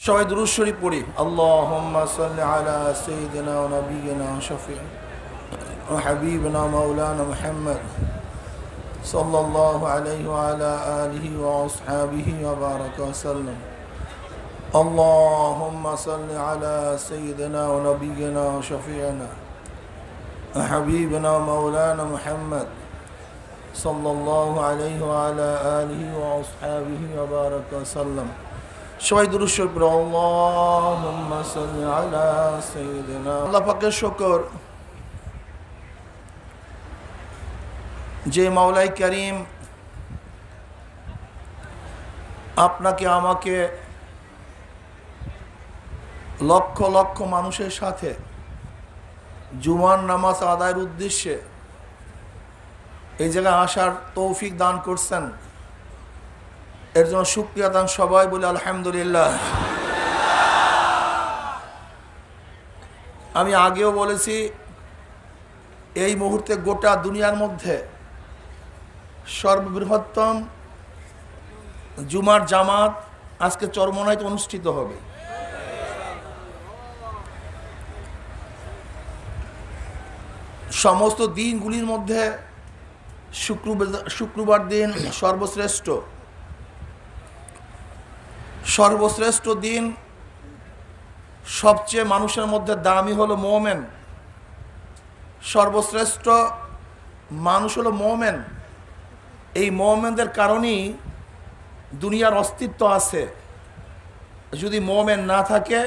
সবাই দুরূদ শরীফ পড়ি। আল্লাহুম্মা সাল্লি আলা সাইয়্যিদিনা ওয়া নাবিয়িনা ওয়া শাফিঈনা ওয়া হাবিবিনা মাওলানা মুহাম্মদ সাল্লাল্লাহু আলাইহি ওয়া আলা আলিহি ওয়া আসহাবিহি ওয়া বারাকা ওয়া সাল্লাম। আল্লাহুম্মা সাল্লি আলা সাইয়্যিদিনা ওয়া নাবিয়িনা ওয়া শাফিঈনা ওয়া হাবিবিনা মাওলানা মুহাম্মদ সাল্লাল্লাহু আলাইহি ওয়া আলা আলিহি ওয়া আসহাবিহি ওয়া বারাকা ওয়া সাল্লাম। সবাই দুরূদ শরীফ পড়ো। আল্লাহুম্মা সাল্লি আলা সাইয়্যিদিনা। আল্লাহ পাকের শুকর যে মাওলাই কারীম আপনাকে আমাকে লক্ষ লক্ষ মানুষের সাথে জুমার নামাজ আদায়ের উদ্দেশ্যে এই জায়গায় আসার তৌফিক দান করছেন, এর জন্য শুকরিয়া দান সবাই বলে আলহামদুলিল্লাহ। আমি আগেও বলেছি, এই মুহূর্তে গোটা দুনিয়ার মধ্যে সর্ববৃহত্তম জুমার জামাত আজকে চরমনাইতে অনুষ্ঠিত হবে। সমস্ত দিনগুলির মধ্যে শুক্রবার দিন সর্বশ্রেষ্ঠ দিন, সবচেয়ে মানুষের মধ্যে দামি হলো মোমেন, সর্বশ্রেষ্ঠ মানুষ হলো মোমেন। এই মোমেনদের কারণেই দুনিয়ার অস্তিত্ব আছে। যদি মোমেন না থাকে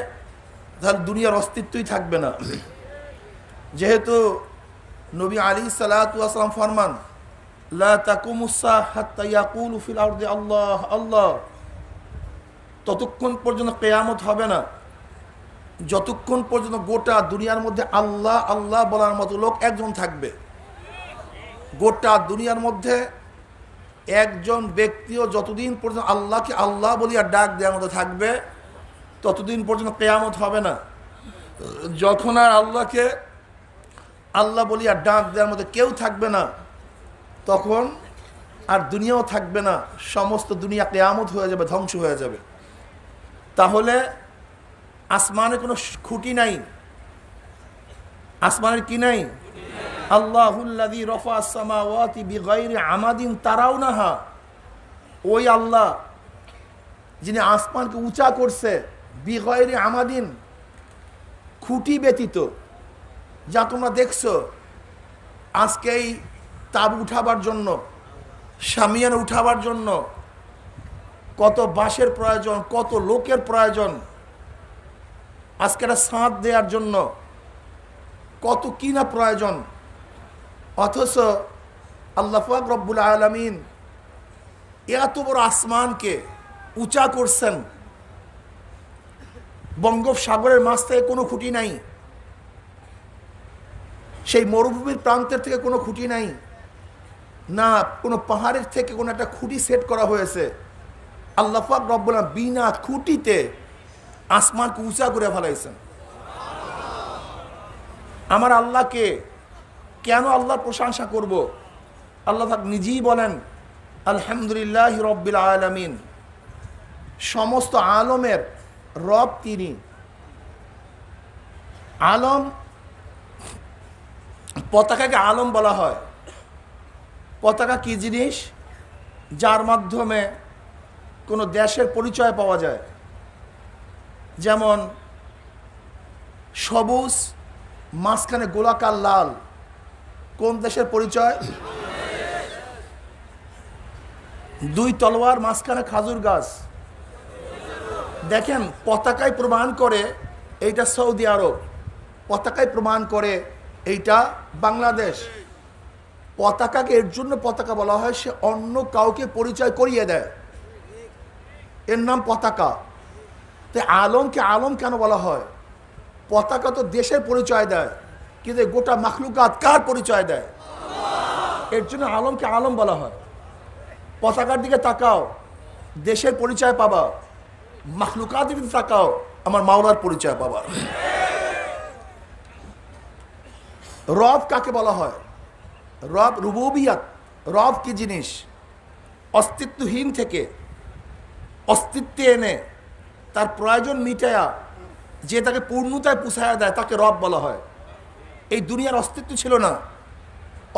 তাহলে দুনিয়ার অস্তিত্বই থাকবে না। যেহেতু নবী আলাইহিসসালাতু ওয়াস সালাম ফরমান, লা তাকুমুস সাআহ হাত্তা ইয়াকুলু ফিল আরদি আল্লাহ আল্লাহ, ততক্ষণ পর্যন্ত কিয়ামত হবে না যতক্ষণ পর্যন্ত গোটা দুনিয়ার মধ্যে আল্লাহ আল্লাহ বলার মতো লোক একজন থাকবে। গোটা দুনিয়ার মধ্যে একজন ব্যক্তিও যতদিন পর্যন্ত আল্লাহকে আল্লাহ বলিয়া ডাক দেওয়ার মতো থাকবে ততদিন পর্যন্ত কিয়ামত হবে না। যখন আর আল্লাহকে আল্লাহ বলিয়া ডাক দেওয়ার মতো কেউ থাকবে না, তখন আর দুনিয়াও থাকবে না, সমস্ত দুনিয়া কিয়ামত হয়ে যাবে, ধ্বংস হয়ে যাবে। তাহলে আসমানে কোনো খুঁটি নাই। আসমানের কি নাই? আল্লাহুল্লাযী রাফা'আস সামাওয়াতি বিগাইরি আমাদিন তারাউনাহা, ওই আল্লাহ যিনি আসমানকে উঁচা করছে, বিগাইরি আমাদিন, খুঁটি ব্যতীত। যা তোমরা দেখছো আজকে এই তাবু উঠাবার জন্য, শামিয়ানা উঠাবার জন্য কত বাঁশের প্রয়োজন, কত লোকের প্রয়োজন, আজকে একটা ছাদ দেওয়ার জন্য কত কিনা প্রয়োজন। অথচ আল্লাহ পাক রব্বুল আলামিন এত বড় আসমানকে উঁচা করছেন, বঙ্গোপসাগরের মাছ থেকে কোনো খুঁটি নাই, সেই মরুভূমির প্রান্তের থেকে কোনো খুঁটি নাই, না কোনো পাহাড়ের থেকে কোনো একটা খুঁটি সেট করা হয়েছে। আল্লাহ পাক রব্বুল আলামিন বিনা খুঁটিতে আসমানকে উঁচা করে ফেলাইছেন। আমার আল্লাহকে কেন আল্লাহর প্রশংসা করব? আল্লাহ পাক নিজেই বলেন আলহামদুলিল্লাহি রাব্বিল আলামিন, সমস্ত আলমের রব তিনি। আলম, পতাকাকে আলম বলা হয়। পতাকা কি জিনিস? যার মাধ্যমে কোনো দেশের পরিচয় পাওয়া যায়। যেমন সবুজ, মাঝখানে গোলাকার লাল, কোন দেশের পরিচয়? দুই তলোয়ার, মাঝখানে খাজুর গাছ। দেখেন, পতাকায় প্রমাণ করে এইটা সৌদি আরব, পতাকায় প্রমাণ করে এইটা বাংলাদেশ। পতাকাকে এর জন্য পতাকা বলা হয়, সে অন্য কাউকে পরিচয় করিয়ে দেয়, এর নাম পতাকা। তাই আলমকে আলম কেন বলা হয়? পতাকা তো দেশের পরিচয় দেয়, কিন্তু গোটা মাখলুকাত কার পরিচয় দেয়? এর জন্য আলমকে আলম বলা হয়। পতাকার দিকে তাকাও, দেশের পরিচয় পাবা। মাখলুকাতের দিকে তাকাও, আমার মাওলার পরিচয় পাবা। রব কাকে বলা হয়? রব রুবুবিয়াত। রব কি জিনিস? অস্তিত্বহীন থেকে অস্তিত্বে এনে তার প্রয়োজন মিটায়া যে তাকে পূর্ণতায় পুষায়া দেয় তাকে রব বলা হয়। এই দুনিয়ার অস্তিত্ব ছিল না,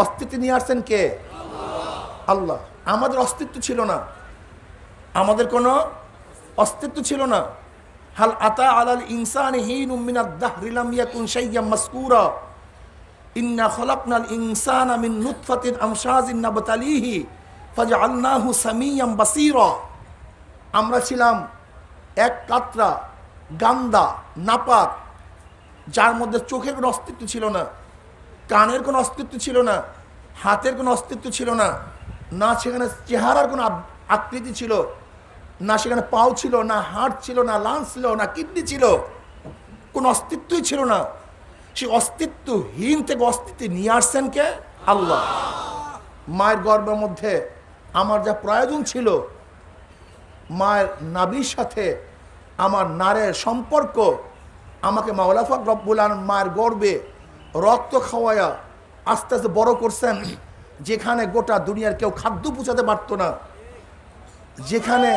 অস্তিত্ব নিয়ে আসছেন কে? আল্লাহ। আমাদের অস্তিত্ব ছিল না, আমাদের কোনো অস্তিত্ব ছিল না। হাল আতা আলাল ইনসানি হিনুম মিনাদ দাহরি লাম ইয়াকুন শাইয়্যাম মাসকুরা ইন্না খলাকনাল ইনসানা মিন নুতফাতিন আমশাজিন নাবতালিহি ফাজআলনাহু সামিয়্যাম বাসীরা। আমরা ছিলাম এক কাতরা গান্দা নাপাক, যার মধ্যে চোখের কোনো অস্তিত্ব ছিল না, কানের কোনো অস্তিত্ব ছিল না, হাতের কোনো অস্তিত্ব ছিল না, না সেখানে চেহারার কোনো আকৃতি ছিল, না সেখানে পাও ছিল, না হাড় ছিল, না লাঞ্চ ছিল, না কিডনি ছিল, কোনো অস্তিত্বই ছিল না। সেই অস্তিত্বহীন থেকে অস্তিত্ব নিয়ে আসছেন কে? আল্লাহ। মায়ের গর্ভের মধ্যে আমার যা প্রয়োজন ছিল, মায়ের নাভির সাথে আমার নারের সম্পর্ক, আমাকে মাওলা পাক রব্বুল আলামিন মায়ের গর্ভে রক্ত খাওয়ায়া আস্তে আস্তে বড় করছেন, যেখানে গোটা দুনিয়ার কেউ খাদ্য পৌঁছাতে পারতো না, যেখানে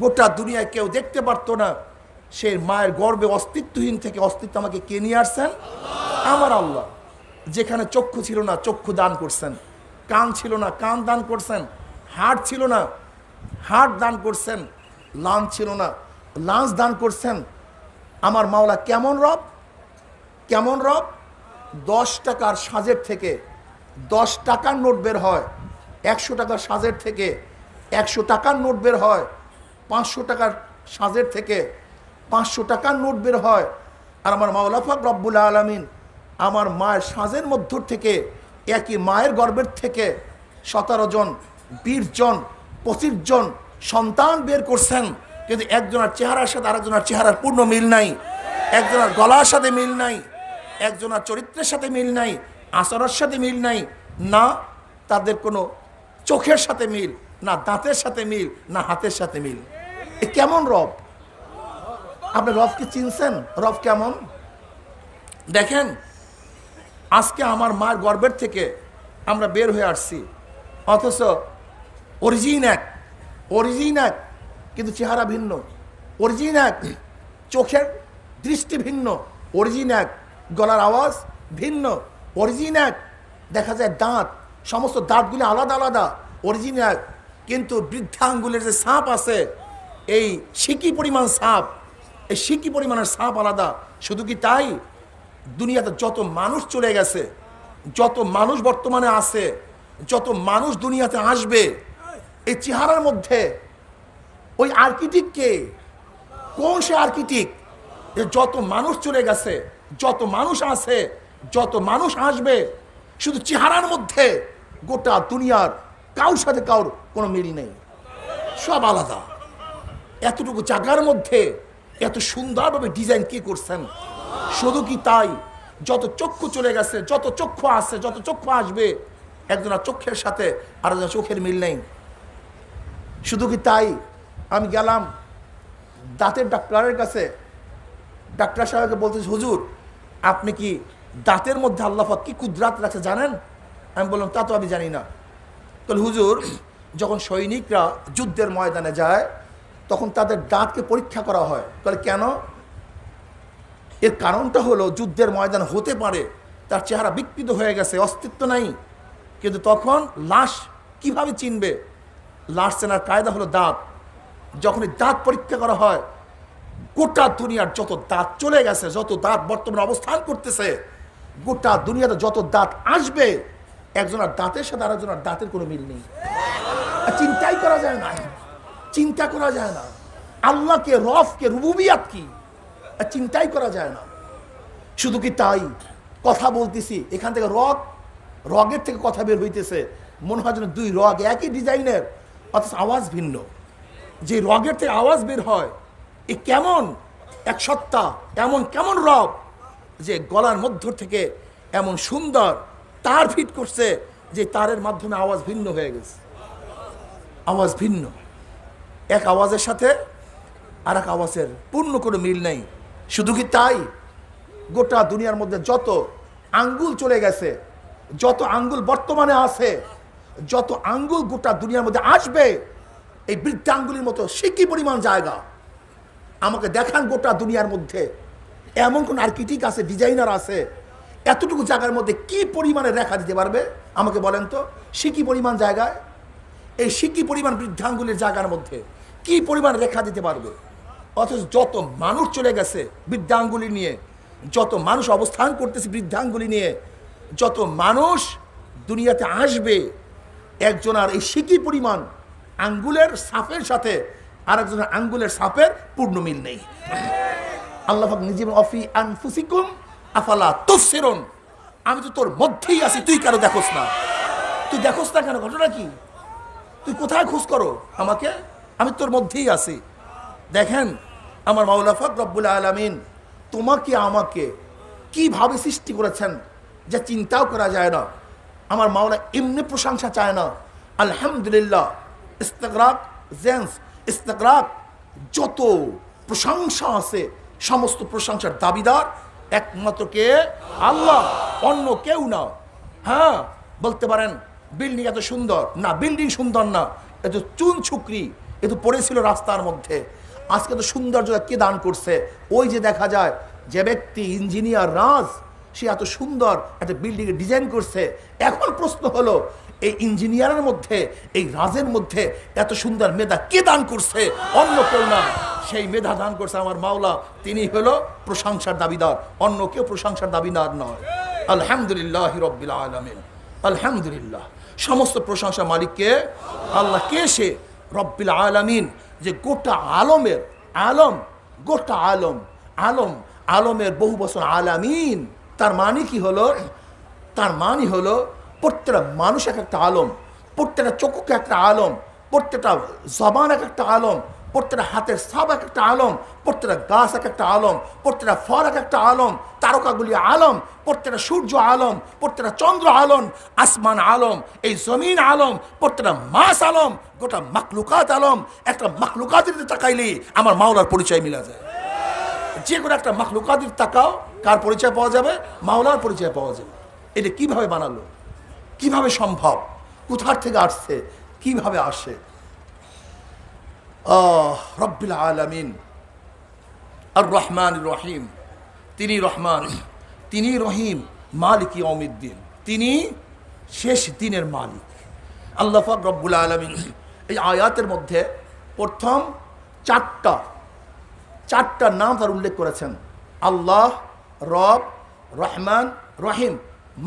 গোটা দুনিয়ায় কেউ দেখতে পারতো না, সেই মায়ের গর্ভে অস্তিত্বহীন থেকে অস্তিত্ব আমাকে কে নিয়ে আসছেন? আমার আল্লাহ। যেখানে চক্ষু ছিল না, চক্ষু দান করছেন, কান ছিল না, কান দান করছেন, হাড় ছিল না, হাড় দান করছেন, লাঞ্চ ছিল না, লাঞ্চ দান করছেন। আমার মাওলা কেমন রব, কেমন রব! 10 টাকার সাজের থেকে 10 টাকার নোট বের হয়, 100 টাকার সাজের থেকে 100 টাকার নোট বের হয়, 500 টাকার সাজের থেকে 500 টাকার নোট বের হয়। আর আমার মাওলা পাক রব্বুল আলামিন আমার মায়ের সাজের মধ্য থেকে, একই মায়ের গর্ভের থেকে 17 জন, 20 জন, 25 জন সন্তান বের করছেন, কিন্তু একজনের চেহারার সাথে আরেকজনের চেহারার পূর্ণ মিল নাই, একজনের গলার সাথে মিল নাই, একজনের চরিত্রের সাথে মিল নাই, আচরণের সাথে মিল নাই, না তাদের কোনো চোখের সাথে মিল, না দাঁতের সাথে মিল, না হাতের সাথে মিল। এ কেমন রব? আপনি রবকে চিনছেন? রব কেমন? দেখেন, আজকে আমার মার গর্ভের থেকে আমরা বের হয়ে আসছি, অথচ অরিজিন এক, অরিজিন এক, কিন্তু চেহারা ভিন্ন। অরিজিন এক, চোখের দৃষ্টি ভিন্ন। অরিজিন এক, গলার আওয়াজ ভিন্ন। অরিজিন এক, দেখা যায় দাঁত, সমস্ত দাঁতগুলি আলাদা আলাদা। অরিজিন এক, কিন্তু বৃদ্ধাঙ্গুলের যে সাপ আছে, এই সিকি পরিমাণ সাপ, এই সিকি পরিমাণের সাপ আলাদা। শুধু কি তাই? দুনিয়াতে যত মানুষ চলে গেছে, যত মানুষ বর্তমানে আছে, যত মানুষ দুনিয়াতে আসবে, এই চেহারার মধ্যে ওই আর্কিটেক্ট কে? কোন সে আর্কিটেক্ট? যত মানুষ চলে গেছে, যত মানুষ আছে, যত মানুষ আসবে, শুধু চেহারার মধ্যে গোটা দুনিয়ার কারোর সাথে কারোর কোনো মিল নেই, সব আলাদা। এতটুকু জায়গার মধ্যে এত সুন্দরভাবে ডিজাইন কে করছেন? শুধু কি তাই? যত চক্ষু চলে গেছে, যত চক্ষু আছে, যত চক্ষু আসবে, একজনের চোখের সাথে আরেকজনের চোখের মিল নেই। শুধু কি তাই? আমি গেলাম দাঁতের ডাক্তারের কাছে, ডাক্তার সাহেবকে বলতেছি, হুজুর আপনি কি দাঁতের মধ্যে আল্লাহ পাক কি কুদরাত রাখছে জানেন? আমি বললাম, তা তো আমি জানি না। তাহলে হুজুর, যখন সৈনিকরা যুদ্ধের ময়দানে যায় তখন তাদের দাঁতকে পরীক্ষা করা হয়। তাহলে কেন? এর কারণটা হলো, যুদ্ধের ময়দান হতে পারে তার চেহারা বিকৃত হয়ে গেছে, অস্তিত্ব নাই, কিন্তু তখন লাশ কিভাবে চিনবে? লাশ চেনার কায়দা হলো দাঁত। যখন এই দাঁত পরীক্ষা করা হয়, গোটা দুনিয়ার যত দাঁত চলে গেছে, যত দাঁত বর্তমানে অবস্থান করতেছে, গোটা দুনিয়াতে যত দাঁত আসবে, একজনের দাঁতের সাথে আরেকজনের দাঁতের কোনো মিল নেই। চিন্তাই করা যায় না, চিন্তা করা যায় না। আল্লাহকে, রবকে, রুবুবিয়াত কি চিন্তাই করা যায় না। শুধু কি তাই? কথা বলতেছি, এখান থেকে রগের থেকে কথা বের হইতেছে, মনে হয় যেন 2 রগ একই ডিজাইনের, অথচ আওয়াজ ভিন্ন। যে রগের থেকে আওয়াজ বের হয়, এ কেমন এক সত্তা, এমন কেমন রব যে গলার মধ্য থেকে এমন সুন্দর তার ফিট করছে, যে তারের মাধ্যমে আওয়াজ ভিন্ন হয়ে গেছে। আওয়াজ ভিন্ন, এক আওয়াজের সাথে আর এক আওয়াজের পূর্ণ কোনো মিল নেই। শুধু কি তাই? গোটা দুনিয়ার মধ্যে যত আঙ্গুল চলে গেছে, যত আঙ্গুল বর্তমানে আছে, যত আঙ্গুল গোটা দুনিয়ার মধ্যে আসবে, এই বৃদ্ধাঙ্গুলির মতো সিকি পরিমাণ জায়গা, আমাকে দেখান গোটা দুনিয়ার মধ্যে এমন কোন আর্কিটেক্ট আছে, ডিজাইনার আছে, এতটুকু জায়গার মধ্যে কি পরিমাণে রেখা দিতে পারবে আমাকে বলেন তো। সিকি পরিমাণ জায়গায়, এই সিকি পরিমাণ বৃদ্ধাঙ্গুলির জায়গার মধ্যে কি পরিমাণ রেখা দিতে পারবে? অথচ যত মানুষ চলে গেছে বৃদ্ধাঙ্গুলি নিয়ে, যত মানুষ অবস্থান করতেছে বৃদ্ধাঙ্গুলি নিয়ে, যত মানুষ দুনিয়াতে আসবে, একজন আর এই সিকি পরিমাণ আঙ্গুলের সাপের সাথে আরেকজনের আঙ্গুলের সাপের পূর্ণ মিল নেই। আল্লাহ পাক নিজে অফি আনফুসিকুম আফালা তুবসিরুন, আমি তো তোর মধ্যেই আছি, তুই কেন দেখোস না? তুই দেখোস না কেন? ঘটনা কি? তুই কোথায় খোঁজ করো আমাকে? আমি তোর মধ্যেই আছি। দেখেন আমার মাওলা পাক রব্বুল আলামিন তোমাকে আমাকে কিভাবে সৃষ্টি করেছেন যা চিন্তাও করা যায় না। আমার মাওলা এমনি প্রশংসা চায় না। আলহামদুলিল্লাহ, ইস্তেগরাক, জেন্স ইস্তেগরাক, যত প্রশংসা আছে সমস্ত প্রশংসার দাবিদার একমাত্র কে? আল্লাহ, অন্য কেউ না। হ্যাঁ, বলতে পারেন বিল্ডিং এত সুন্দর না, বিল্ডিং সুন্দর না, এত চুন ছুকরি এ তো পড়েছিল রাস্তার মধ্যে। আজকে তো সৌন্দর্যটা কে দান করছে? ওই যে দেখা যায় যে ব্যক্তি ইঞ্জিনিয়ার রাজ, সে এত সুন্দর একটা বিল্ডিং এর ডিজাইন করছে। এখন প্রশ্ন হলো এই ইঞ্জিনিয়ারের মধ্যে, এই রাজের মধ্যে এত সুন্দর মেধা কে দান করছে? অন্য কেউ না, সেই মেধা দান করছে আমার মাওলা। তিনি হলো প্রশংসার দাবিদার, অন্য কেউ প্রশংসার দাবিদার নয়। আলহামদুলিল্লাহ রাব্বিল আলামিন, আলহামদুলিল্লাহ, সমস্ত প্রশংসা মালিককে আল্লাহ। কে সে? রব্বিল আলামিন, যে গোটা আলমের আলম, গোটা আলম, আলম আলমের বহু বছর আলামিন। তার মানে কি হলো? তার মানে হলো প্রত্যেকটা মানুষ এক একটা আলম, প্রত্যেকটা চক্ষুকে একটা আলম, প্রত্যেকটা জবান এক একটা আলম, প্রত্যেকটা হাতের সাব এক একটা আলম, প্রত্যেকটা গাছ এক একটা আলম, প্রত্যেকটা ফল এক একটা আলম, তারকাগুলি আলম, প্রত্যেকটা সূর্য আলম, প্রত্যেকটা চন্দ্র আলম, আসমান আলম, এই জমিন আলম, প্রত্যেকটা মাছ আলম, গোটা মাখলুকাত আলম। একটা মাখলুকাতের তাকাইলে আমার মাওলার পরিচয় মিলা যায়। যে কোনো একটা মাখলুকাতের তাকাও, কার পরিচয় পাওয়া যাবে? মাওলার পরিচয় পাওয়া যাবে। এটা কিভাবে বানালো? কিভাবে সম্ভব? কোথার থেকে আসছে? কিভাবে আসে? রব্বিল আলামিন আর রহমান রহিম, তিনি রহমান, তিনি রহিম, মালিক ইয়াউমিদ্দিন, তিনি শেষ দিনের মালিক। আল্লাহ পাক রব্বুল আলামিন এই আয়াতের মধ্যে প্রথম চারটা নাম তার উল্লেখ করেছেন। আল্লাহ, রব, রহমান, রহিম,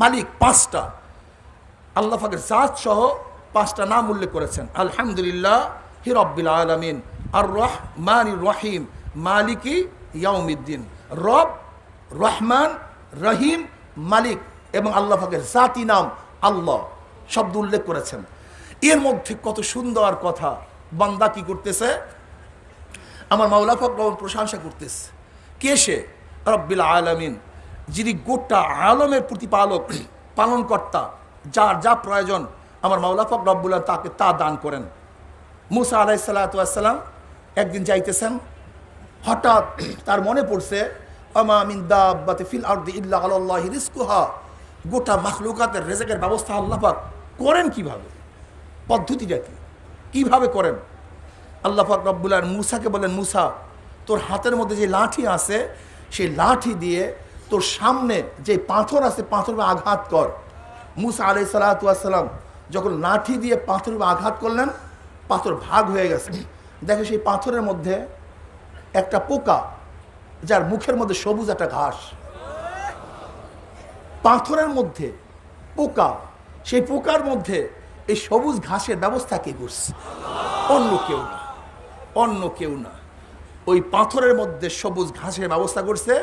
মালিক, পাঁচটা। আল্লাহ পাকের জাত সহ পাঁচটা নাম উল্লেখ করেছেন। আলহামদুলিল্লাহ হি রব্বিল আলামিন, আর রহমানির রহিম, মালিকি ইয়াউমিদ্দিন। রব, রহমান, রহিম, মালিক এবং আল্লাহ পাকের জাতি নাম আল্লাহ শব্দ উল্লেখ করেছেন। এর মধ্যে কত সুন্দর কথা। বান্দা কি করতেছে? আমার মাওলা পাক প্রশংসা করতেছে। কে সে? রব্বিল আলামিন, যিনি গোটা আলমের প্রতিপালক, পালনকর্তা, যার যা প্রয়োজন আমার মাওলা পাক রব্বুল আলামিন তাকে তা দান করেন। মুসা আলাইহিস সালাতু ওয়াস সালাম একদিন যাইতেছেন, হঠাৎ তার মনে পড়ছে আমা মিন দাব্বাতিন ফিল আরদি ইল্লা আলাল্লাহি রিজকুহা, গোটা মাখলুকাতের রিজকের ব্যবস্থা আল্লাহ পাক করেন কিভাবে? পদ্ধতিটা কি? কিভাবে করেন? আল্লাহ পাক রব্বুল আলামিন মুসাকে বলেন, মুসা, তোর হাতের মধ্যে যে লাঠি আছে সেই লাঠি দিয়ে তোর সামনে যে পাথর আছে পাথরে আঘাত কর। মুসা আলাইহিস সালাতু ওয়াস সালাম যখন লাঠি দিয়ে পাথরে আঘাত করলেন, পাথর ভাগ হয়ে গেছে। দেখে সেই পাথরের মধ্যে একটা পোকা, যার মুখের মধ্যে সবুজ একটা ঘাস। পাথরের মধ্যে পোকা, সেই পোকার মধ্যে এই সবুজ ঘাসের ব্যবস্থা কে করছে? অন্য কেউ না, অন্য কেউ না। ওই পাথরের মধ্যে সবুজ ঘাসের ব্যবস্থা করছে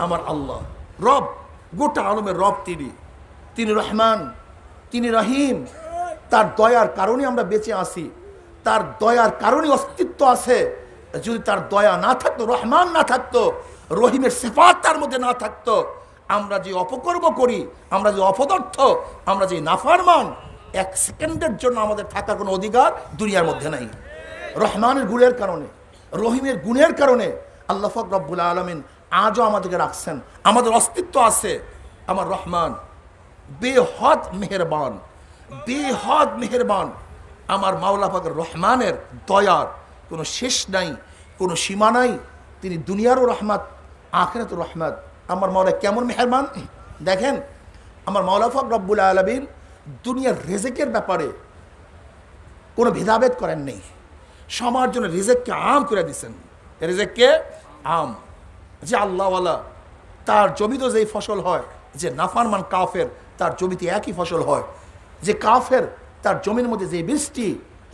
আমার আল্লাহ। রব, গোটা আলমের রব তিনি, তিনি রহমান, তিনি রহিম। তার দয়ার কারণে আমরা বেঁচে আছি, তার দয়ার কারণে অস্তিত্ব আছে। যদি তার দয়া না থাকতো, রহমান না থাকতো, রহিমের সিফাত তার মধ্যে না থাকতো, আমরা যে অপকর্ম করি, আমরা যে অপদার্থ, আমরা যে নাফরমান, এক সেকেন্ডের জন্য আমাদের থাকার কোনো অধিকার দুনিয়ার মধ্যে নাই। রহমানের গুণের কারণে, রহিমের গুণের কারণে আল্লাহ পাক রব্বুল আলামিন আজও আমাদেরকে রাখছেন, আমাদের অস্তিত্ব আছে। আমার রহমান বেহদ মেহেরবান, বেহদ মেহেরবান। আমার মাওলা পাকের রহমানের দয়ার কোনো শেষ নাই, কোনো সীমা নাই। তিনি দুনিয়ারও রহমত, আখিরাতুর রহমত। আমার মাওলা কেমন মেহেরবান দেখেন। আমার মাওলা পাক রব্বুল আলামিন দুনিয়ার রিজিকের ব্যাপারে কোনো ভেদাভেদ করেন নেই। সবার জন্য রিজিককে আম করে দিচ্ছেন। রিজিককে আম, যে আল্লাহওয়ালা তার জমিতেও যেই ফসল হয়, যে নাফরমান কাফের তার জমিতে একই ফসল হয়। যে কাফের তার জমির মধ্যে যে বৃষ্টি,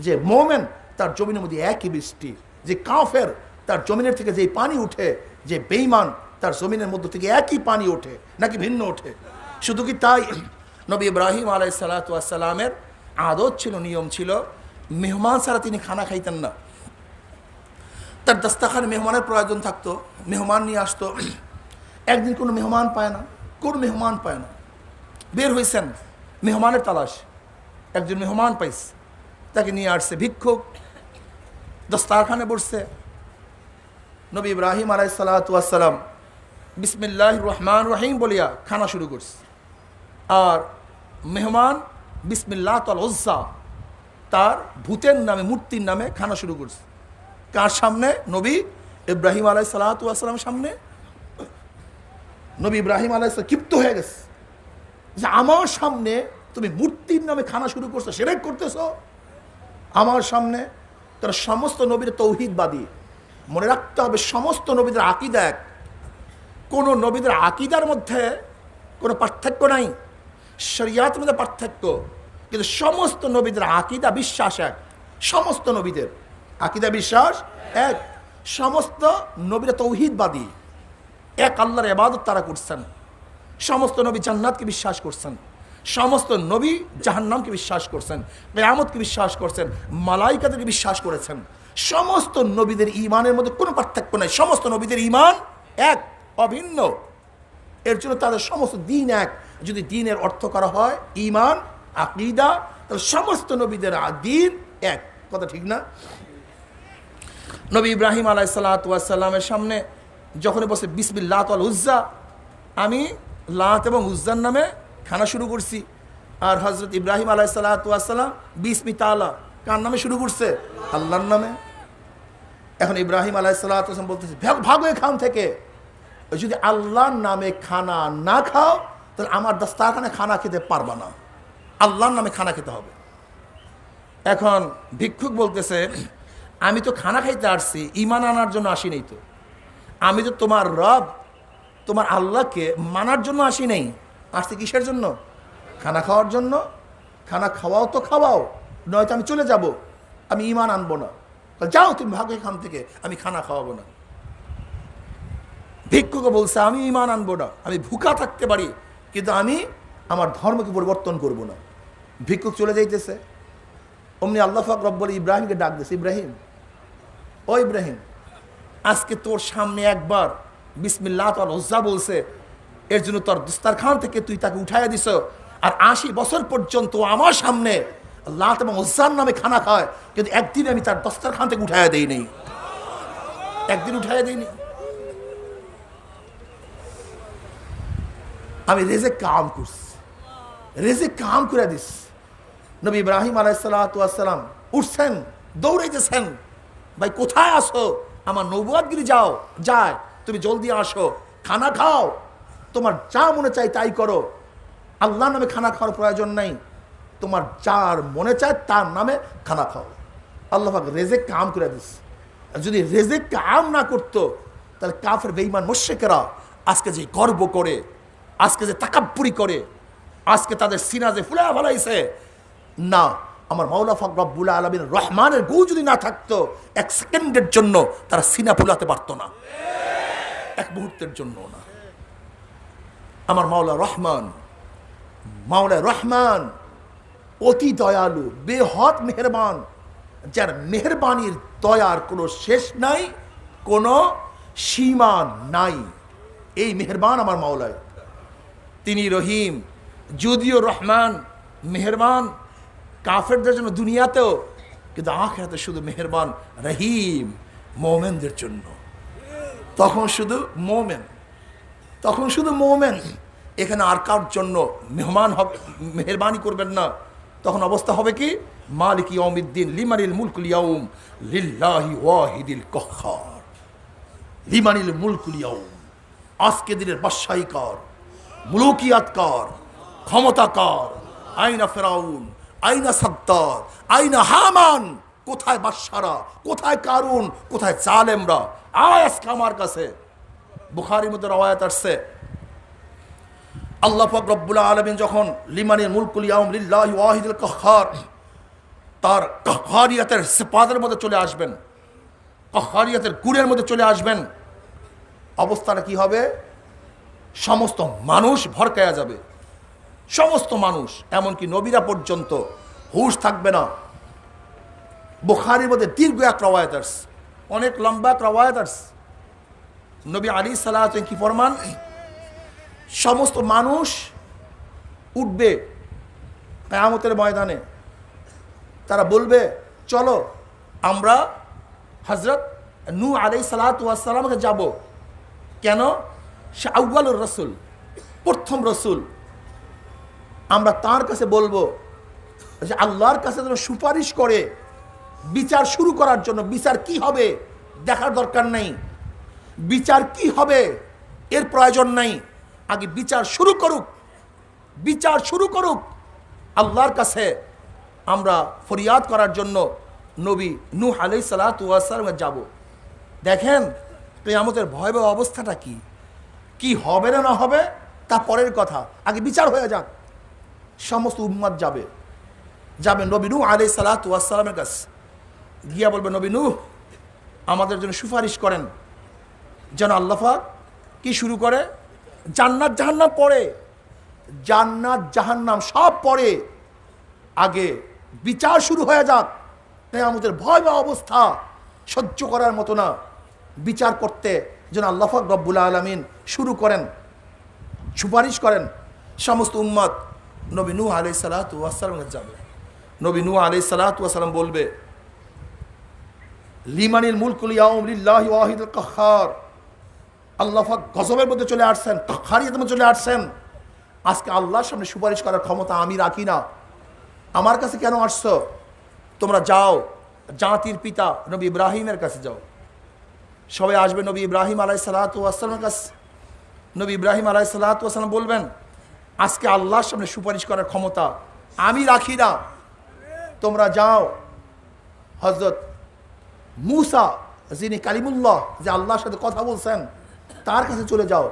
যে মোমেন তার জমির মধ্যে একই বৃষ্টি। যে কাফের তার জমিনের থেকে যেই পানি উঠে, যে বেঈমান তার জমিনের মধ্য থেকে একই পানি ওঠে, নাকি ভিন্ন ওঠে? শুধু কি তাই, নবী ইব্রাহিম আলাইহিস সালাতু ওয়াস সালামের আদত ছিল, নিয়ম ছিল, মেহমান ছাড়া তিনি খানা খাইতেন না। তার দস্তরখানে মেহমানের প্রয়োজন থাকতো, মেহমান নিয়ে আসতো। একদিন কোনো মেহমান পায় না, কোন মেহমান পায় না, বের হয়েছেন মেহমানের তালাশ। একজন মেহমান পাইছে, তাকে নিয়ে আসছে ভিক্ষুক, দস্তরখানে বসছে। নবী ইব্রাহিম আলাইহিস সালাতু ওয়াস সালাম বিসমিল্লাহির রহমানির রহিম বলিয়া খানা শুরু করছে। আর মেহমান বিসমিল্লাতুল উজ্জা, তার ভূতের নামে, মূর্তির নামে খানা শুরু করছে। কার সামনে? নবী ইব্রাহিম আলাইহিস সালাতু ওয়াস সালামের সামনে। নবী ইব্রাহিম আলাইহিস সালাম ক্ষিপ্ত হয়ে গেছে যে আমার সামনে তুমি মূর্তির নামে খানা শুরু করছো, শিরক করতেছো আমার সামনে। তারা সমস্ত নবীর তৌহিদবাদী। মনে রাখতে হবে সমস্ত নবীদের আকীদা এক। কোন নবীদের আকীদার মধ্যে কোনো পার্থক্য নাই, শরিয়াতের মধ্যে পার্থক্য, কিন্তু সমস্ত নবীদের আকীদা বিশ্বাস এক। সমস্ত নবীদের আকীদা বিশ্বাস এক। সমস্ত নবীরা তৌহিদবাদী, এক আল্লাহর ইবাদত তারা করছেন। সমস্ত নবী জান্নাতকে বিশ্বাস করছেন, সমস্ত নবী জাহান্নামকে বিশ্বাস করছেন, কিয়ামতকে বিশ্বাস করছেন, মালাইকাদেরকে বিশ্বাস করেছেন। সমস্ত নবীদের ঈমানের মধ্যে কোনো পার্থক্য নাই। সমস্ত নবীদের ঈমান এক, অভিন্ন। এর জন্য তাদের সমস্ত দিন এক। যদি দিনের অর্থ করা হয় ঈমান, আকীদা, তাহলে সমস্ত নবীদের দিন এক। কথা ঠিক না? নবী ইব্রাহিম আলাইহিস সালাতু ওয়াস সালামের সামনে যখন বসে বিসমিল্লাতুল উজ্জা, আমি লাত এবং উজ্জার নামে খানা শুরু করছি। আর হযরত ইব্রাহিম আলাইহিস সালাতু ওয়াস সালাম বিসমি তাআলা কার নামে শুরু করছে? আল্লাহর নামে। এখন ইব্রাহিম আলাইহিস সালাতু ওয়াস সালাম বলতেছে ভাগো এখান থেকে। যদি আল্লাহর নামে খানা না খাও তাহলে আমার দস্তরখানে খানা খেতে পারবা না, আল্লাহর নামে খানা খেতে হবে। এখন ভিক্ষুক বলতেছে আমি তো খানা খাইতে আসছি, ঈমান আনার জন্য আসি নাই তো। আমি তো তোমার রব, তোমার আল্লাহকে মানার জন্য আসি নাই। আসছি কিসের জন্য? খানা খাওয়ার জন্য। খানা খাওয়াও তো খাওয়াও, নয়তো আমি চলে যাব, আমি ঈমান আনবো না। যাও তুমি ভাগো এখান থেকে, আমি খানা খাওয়াবো না। ভিক্ষুকে বলছে আমি ঈমান আনবো না, আমি ভুকা থাকতে পারি, কিন্তু আমি আমার ধর্মকে পরিবর্তন করব না। ভিক্ষুক চলে যাইতেছে, অমনি আল্লাহ পাক রব্বুল ইব্রাহিমকে ডাক দিয়েছে, ইব্রাহিম, ও ইব্রাহিম, আজকে তোর সামনে একবার বিসমিল্লাতুল উজ্জা বলছে, এর জন্য তোর দস্তরখান থেকে তুই তাকে উঠাইয়া দিছ। আর 80 বছর পর্যন্ত আমার সামনে লাত এবং উজ্জার নামে খানা খায়, কিন্তু একদিন আমি তার দস্তরখান থেকে উঠাইয়া দেই নাই, একদিন উঠাইয়া দেইনি। আমি রিজিক কাম করছি, রিজিক কাম করে দিস। নবী ইব্রাহিম আলাইহিস সালাতু ওয়াস সালাম উঠছেন, দৌড়াইতেছেন, ভাই কোথায় আসো? আমার নবুয়তগিরি যাও, যায়, তুমি জলদি আসো, খানা খাও, তোমার যা মনে চাই তাই করো, আল্লাহর নামে খানা খাওয়ার প্রয়োজন নাই, তোমার যার মনে চায় তার নামে খানা খাও। আল্লাহ পাক রিজিক কাম করে দিস। যদি রিজিক কাম না করতো তাহলে কাফের বেঈমান মুশরিকরা আজকে যে গর্ব করে, আজকে যে তাকাব্বুরি করে, আজকে তাদের সিনা যে ফুলা ফেলাইছে, না, আমার মাওলা পাক রব্বুল আলামিন রহমানের গু যদি না থাকতো, এক সেকেন্ডের জন্য তারা সিনা ফুলাতে পারতো না, এক মুহূর্তের জন্য না। আমার মাওলা রহমান, মাওলা রহমান অতি দয়ালু, বেহদ মেহেরবান, যার মেহেরবানির দয়ার কোনো শেষ নাই, কোনো সীমা নাই। এই মেহেরবান আমার মাওলায়, তিনি রহিম। যদিও রহমান মেহেরবান কাফেরদের জন্য দুনিয়াতেও, কিন্তু আখিরাতে শুধু মেহেরবান রহিম মোমেনদের জন্য। তখন শুধু মোমেন, তখন শুধু মোমেন। এখানে আর কার জন্য মেহমান হবে, মেহেরবানি করবেন না। তখন অবস্থা হবে কি? মালিক ইয়াউমিদ্দিন লিমানিল মুলকুল ইয়াউম লিল্লাহি ওয়াহিদিল কাহ্হার। লিমানিল মুলকুল ইয়াউম, আজকে দিনের বাদশাহী কার, মুলুকিয়াত কার, ক্ষমতা কার? আইনা ফেরাউন, আইনা সাদ্দার, আইনা হামান? কোথায় বাদশারা, কোথায় কারুন, কোথায় জালেমরা? আয় আজকে আমার কাছে। বুখারীর মধ্যে রওয়ায়াত আসছে, আল্লাহ পাক রব্বুল আলামিন যখন লিমানিল মুলকুল ইয়াউম লিল্লাহি ওয়াহিদুল কাহ্হার, তার কাহ্হারিয়াতের সিফাতের মধ্যে চলে আসবেন, কাহ্হারিয়াতের গুণের মধ্যে চলে আসবেন, অবস্থাটা কি হবে? সমস্ত মানুষ ভরকায়া যাবে, সমস্ত মানুষ, এমনকি নবীরা পর্যন্ত হুঁশ থাকবে না। বুখারীর মধ্যে দীর্ঘ এক রওয়ায়াত আছে, অনেক লম্বা এক রওয়ায়াত আছে। নবী আলাইহিস সালাতু কি ফরমান? সমস্ত মানুষ উঠবে কিয়ামতের ময়দানে, তারা বলবে চলো আমরা হযরত নূহ আলাইহিস সালাতু ওয়াস সালামকে যাব। কেন? সে আউয়ালুর রাসূল, প্রথম রাসূল। আমরা তার কাছে বলবো যে আল্লাহর কাছে যেন সুপারিশ করে বিচার শুরু করার জন্য। বিচার কি হবে দেখার দরকার নেই, বিচার কি হবে এর প্রয়োজন নাই, আগে বিচার শুরু করুক, বিচার শুরু করুক। আল্লাহর কাছে আমরা ফরিয়াদ করার জন্য নবী নূহ আলাইহিস সালাতু ওয়াস সালামে যাব। দেখেন কিয়ামতের ভয়াবহ অবস্থাটা কি, কি হবে না না হবে তা পরের কথা, আগে বিচার হয়ে যাক। সমস্ত উম্মত যাবে, যাবে নবী নূহ আলাইহিস সালাতু ওয়াস সালামের কাছে, গিয়া বলবে নবী নূহ আমাদের জন্য সুপারিশ করেন যেন আল্লাহ পাক কি শুরু করে? জান্নাত জাহান্নাম পড়ে, জান্নাত জাহান্নাম সব পড়ে, আগে বিচার শুরু হয়ে যাক। কিয়ামতের ভয়াবহ অবস্থা সহ্য করার মতো না, বিচার করতে যেন আল্লাহ পাক রব্বুল আলামিন শুরু করেন, সুপারিশ করেন। সমস্ত উম্মত নবী নূহ আলাইহিস সালাতু ওয়াস সালামের যাবে। নবী নূহ আলাইহিস সালাতু ওয়াস সালাম বলবে লিমানিল মুলকুল ইয়াউম লিল্লাহি ওয়াহিদুল কাহ্হার। আল্লাহ পাক গজবের মধ্যে চলে আসছেন, কাহ্হারিয়াতের মধ্যে চলে আসছেন। আজকে আল্লাহর সামনে সুপারিশ করার ক্ষমতা আমি রাখি না। আমার কাছে কেন আসছো? তোমরা যাও জাতির পিতা নবী ইব্রাহিমের কাছে যাও। সবাই আসবে নবী ইব্রাহিম আলাইহিস সালাতু ওয়াস সালামের কাছে। নবী ইব্রাহিম আলাইহিস সালাতু ওয়াস সালাম বলবেন আজকে আল্লাহর সামনে সুপারিশ করার ক্ষমতা আমি রাখি না, তোমরা যাও হযরত মূসা যিনি কালিমুল্লাহ, যে আল্লাহর সাথে কথা বলছেন, তার কাছে চলে যাও,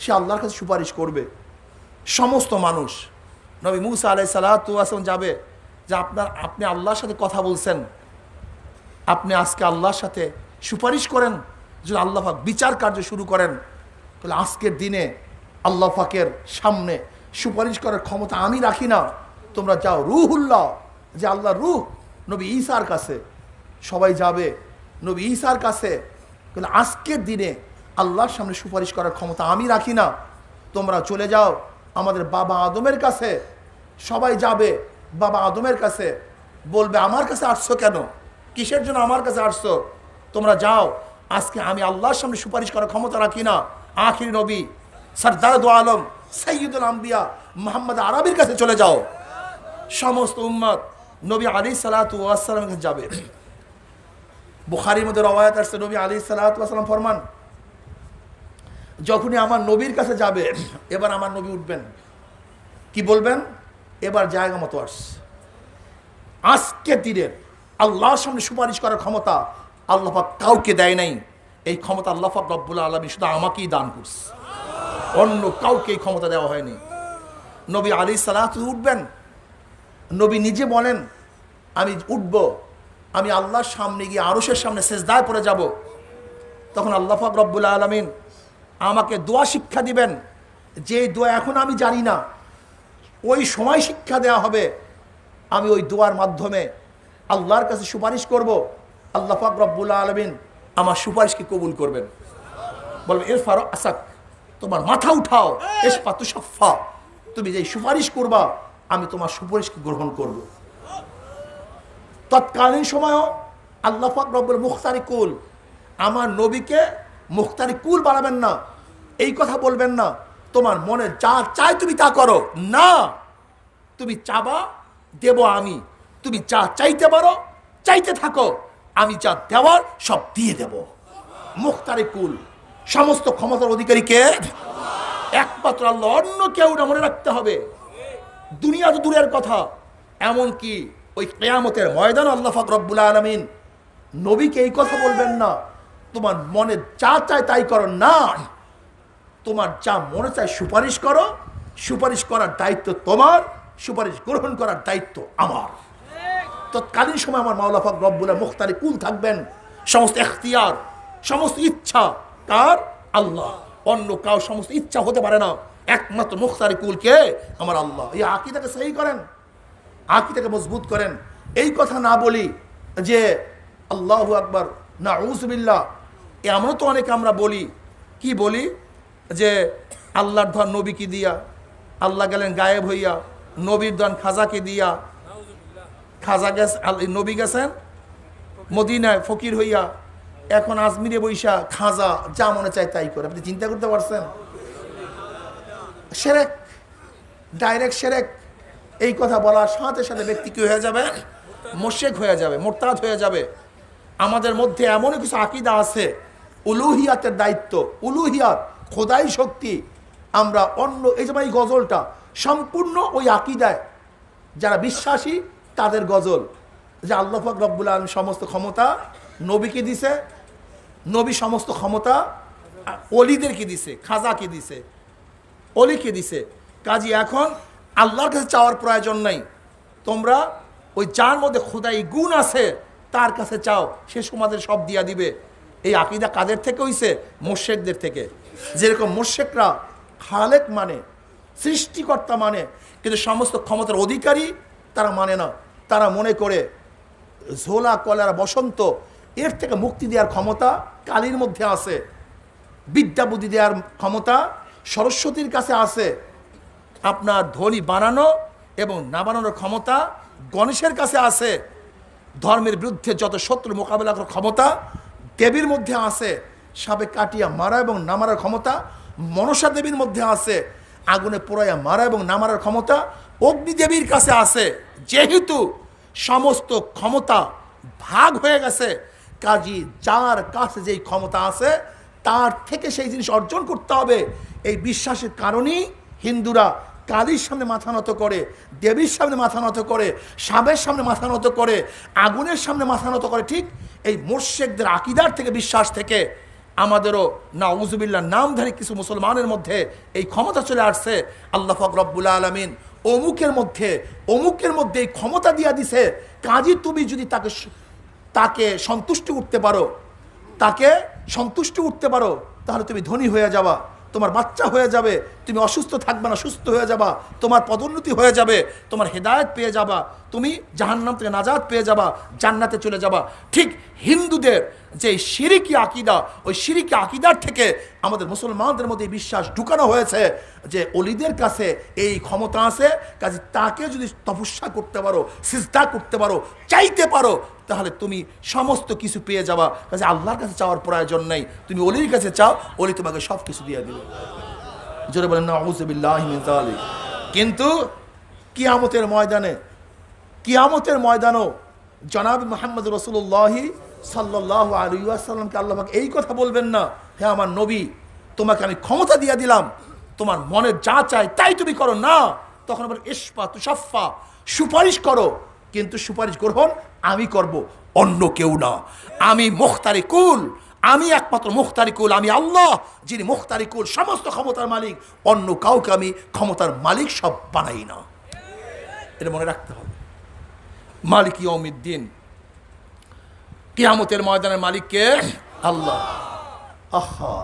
সে আল্লাহর কাছে সুপারিশ করবে। সমস্ত মানুষ নবী মূসা আলাইহিস সালাতু ওয়াস সালাম যাবে যে আপনি আল্লাহর সাথে কথা বলছেন, আপনি আজকে আল্লাহর সাথে সুপারিশ করেন যদি আল্লাহ পাক বিচার কার্য শুরু করেন। তাহলে আজকের দিনে আল্লাহ পাকের সামনে সুপারিশ করার ক্ষমতা আমি রাখি না, তোমরা যাও রুহুল্লাহ, যে আল্লাহর রূহ নবী ঈসার কাছে। সবাই যাবে নবী ঈসার কাছে। কিন্তু আজকের দিনে আল্লাহর সামনে সুপারিশ করার ক্ষমতা আমি রাখি না, তোমরা চলে যাও আমাদের বাবা আদমের কাছে। সবাই যাবে বাবা আদমের কাছে, বলবে আমার কাছে আসছো কেন, কিসের জন্য আমার কাছে আসছো? তোমরা যাও, আজকে আমি আল্লাহর সামনে সুপারিশ করার ক্ষমতা রাখি না। আখির নবী সরদার দু আলম সাইয়্যিদুল আম্বিয়া মুহাম্মদ আরবির কাছে চলে যাও। সমস্ত উম্মত নবী আলাইহিস সালাতু ওয়াস সালামের কাছে যাবে। বুখারীর মধ্যে রওয়ায়াত আছে নবী আলাইহিস সালাতু ওয়াস সালাম ফরমান যখনই আমার নবীর কাছে যাবে, এবার আমার নবী উঠবেন, কি বলবেন? এবার জায়গা মতো আস। আজকে দিনের আল্লাহর সামনে সুপারিশ করার ক্ষমতা আল্লাহ পাক কাউকে দেয় নাই। এই ক্ষমতা আল্লাহ পাক রব্বুল আলামিন শুধু আমাকেই দান করছে, অন্য কাউকে এই ক্ষমতা দেওয়া হয়নি। নবী আলাইহিস সালাতু উঠবেন, নবী নিজে বলেন আমি উঠব, আমি আল্লাহর সামনে গিয়ে আরশের সামনে সেজদায় পড়ে যাব। তখন আল্লাহ পাক রব্বুল আলামিন আমাকে দোয়া শিক্ষা দিবেন, যে দোয়া এখন আমি জানি না, ওই সময় শিক্ষা দেওয়া হবে। আমি ওই দোয়ার মাধ্যমে আল্লাহর কাছে সুপারিশ করব, আল্লাহ পাক রব্বুল আলামিন আমার সুপারিশকে কবুল করবেন। বলবে ইরফা আসাক, তোমার মাথা উঠাও, ইশফা তুশাফা, তুমি যে সুপারিশ করবা আমি তোমার সুপারিশকে গ্রহণ করব। তৎকালীন সময়ও আল্লাহ পাক রব্বুল মুখতারি কুল, আমার নবীকে মুখতারি কুল বানাবেন না, এই কথা বলবেন না তোমার মনে যা চাই তুমি তা করো না, তুমি চাবা দেব আমি, তুমি যা চাইতে পারো চাইতে থাকো, আমি যা দেওয়ার সব দিয়ে দেব। মুখতারি কুল। সমস্ত ক্ষমতার অধিকারী কে? একমাত্র আল্লাহ, অন্য কেউ না, মনে রাখতে হবে। দুনিয়া তো দূরের কথা, এমনকি ওই কিয়ামতের ময়দান আল্লাহ পাক রব্বুল আলামিন নবীকে এই কথা বলবেন না তোমার মনে যা চায় তাই করো, না, তোমার যা মনে চায় সুপারিশ করো, সুপারিশ করার দায়িত্ব তোমার, সুপারিশ গ্রহণ করার দায়িত্ব আমার। তৎকালীন সময় আমার মাওলা পাক রব্বুল মুখতারি কুল থাকবেন, সমস্ত এখতিয়ার, সমস্ত ইচ্ছা কার? আল্লাহ। অন্য কাউ সমস্ত ইচ্ছা হতে পারে না, একমাত্র মুখতারি কুল কে? আমার আল্লাহ। এই আকীদাকে সহি করেন, আকীদাকে মজবুত করেন। এই কথা না বলি যে আল্লাহু আকবার, নাউযুবিল্লাহ। এমনও তো অনেকে আমরা বলি, কি বলি যে আল্লাহর ধন নবীকে দিয়া, আল্লাহ গেলেন গায়েব হইয়া, নবীর ধন খাজাকে দিয়া, খাজা গেছে, নবী গেছেন মদিনায় ফকির হইয়া, এখন আজমিরে বৈশা খাজা যা মনে চায় তাই করে। আপনি চিন্তা করতে পারছেন? শিরক, ডাইরেক্ট শিরক। এই কথা বলার সাথে সাথে ব্যক্তি কি হয়ে যাবে? মুশরিক হয়ে যাবে, মুরতাদ হয়ে যাবে। আমাদের মধ্যে এমন কিছু আকীদা আছে, উলুহিয়াতের দায়িত্ব, উলুহিয়াত, খোদাই শক্তি, আমরা অন্য, এই যে এই গজলটা সম্পূর্ণ ওই আকীদায় যারা বিশ্বাসী তাদের গজল, যে আল্লাহ পাক রব্বুল আলামিন সমস্ত ক্ষমতা নবীকে দিছে, নবী সমস্ত ক্ষমতা অলিদেরকে দিছে, খাজাকে দিছে, অলিকে দিছে। কাজী এখন আল্লাহর কাছে চাওয়ার প্রয়োজন নাই, তোমরা ওই যার মধ্যে খোদাই গুণ আছে তার কাছে চাও, সে তোমাদের সব দিয়া দিবে। এই আকীদা কাদের থেকে হইছে? মুশরিকদের থেকে। যেরকম মুশরিকরা খালেক মানে, সৃষ্টিকর্তা মানে, কিন্তু সমস্ত ক্ষমতার অধিকারী তারা মানে না। তারা মনে করে ঝোলা কলার বসন্ত এর থেকে মুক্তি দেওয়ার ক্ষমতা কালীর মধ্যে আছে, বিদ্যা বুদ্ধি দেওয়ার ক্ষমতা সরস্বতীর কাছে আছে, আপনার ধনী বানানো এবং না বানানোর ক্ষমতা গণেশের কাছে আছে, ধর্মের বিরুদ্ধে যত শত্রু মোকাবেলা করার ক্ষমতা দেবীর মধ্যে আছে, সাপে কাটিয়া মারা এবং না মারার ক্ষমতা মনসা দেবীর মধ্যে আছে, আগুনে পোড়াইয়া মারা এবং না মারার ক্ষমতা অগ্নিদেবীর কাছে আছে। যেহেতু সমস্ত ক্ষমতা ভাগ হয়ে গেছে, কাজী যার কাছে যেই ক্ষমতা আছে তার থেকে সেই জিনিস অর্জন করতে হবে। এই বিশ্বাসের কারণেই হিন্দুরা কালীর সামনে মাথা নত করে, দেবীর সামনে মাথা নত করে, সাপের সামনে মাথা নত করে, আগুনের সামনে মাথা নত করে। ঠিক এই মুশরিকদের আকীদার থেকে, বিশ্বাস থেকে আমাদেরও নাউযুবিল্লাহ নামধারী কিছু মুসলমানের মধ্যে এই ক্ষমতা চলে আসছে। আল্লাহ পাক রব্বুল আলামিন অমুকের মধ্যে এই ক্ষমতা দিয়া দিছে, কাজী তুমি যদি তাকে সন্তুষ্টি উঠতে পারো, তাকে সন্তুষ্টি উঠতে পারো, তাহলে তুমি ধনী হয়ে যাবা, তোমার বাচ্চা হয়ে যাবে, তুমি অসুস্থ থাকবে না, সুস্থ হয়ে যাবা, তোমার পদোন্নতি হয়ে যাবে, তোমার হেদায়েত পেয়ে যাবা, তুমি জাহান্নাম থেকে নাজাত পেয়ে যাবা, জান্নাতে চলে যাবা। ঠিক হিন্দুদের যে শিরকি আকীদা, ওই শিরকি আকীদার থেকে আমাদের মুসলমানদের মধ্যে বিশ্বাস ঢুকানো হয়েছে যে অলিদের কাছে এই ক্ষমতা আছে, কাজে তাকে যদি তপস্যা করতে পারো, সিজদা করতে পারো, চাইতে পারো, তাহলে তুমি সমস্ত কিছু পেয়ে যাবা। কাজে আল্লাহর কাছে চাওয়ার প্রয়োজন নেই, তুমি অলির কাছে চাও, অলি তোমাকে সব কিছু দিয়ে দিবে। জোরে বলেন নাউযুবিল্লাহি মিন যালিক। কিন্তু কিয়ামতের ময়দানও জনাব মুহাম্মদ রাসূলুল্লাহ সাল্লাল্লাহু আলাইহি ওয়াসাল্লামকে আল্লাহ পাক এই কথা বলবেন না, হে আমার নবী, তোমাকে আমি ক্ষমতা দিয়ে দিলাম, তোমার মনে যা চায় তাই তুমি করো, না। তখন আবার ইশফা তুশাফা, সুপারিশ করো, কিন্তু সুপারিশ গ্রহণ আমি করব, অন্য কেউ না। আমি মুখতারি কুল, আমি একমাত্র মুখতারি কুল, আমি আল্লাহ যিনি মুখতারি কুল, সমস্ত ক্ষমতার মালিক। অন্য কাউকে আমি ক্ষমতার মালিক সব বানাই না। এটা মনে রাখতে হবে। মালিক ইয়াউমিদ্দিন, কিয়ামতের ময়দানের মালিক কে? আল্লাহ। আহা,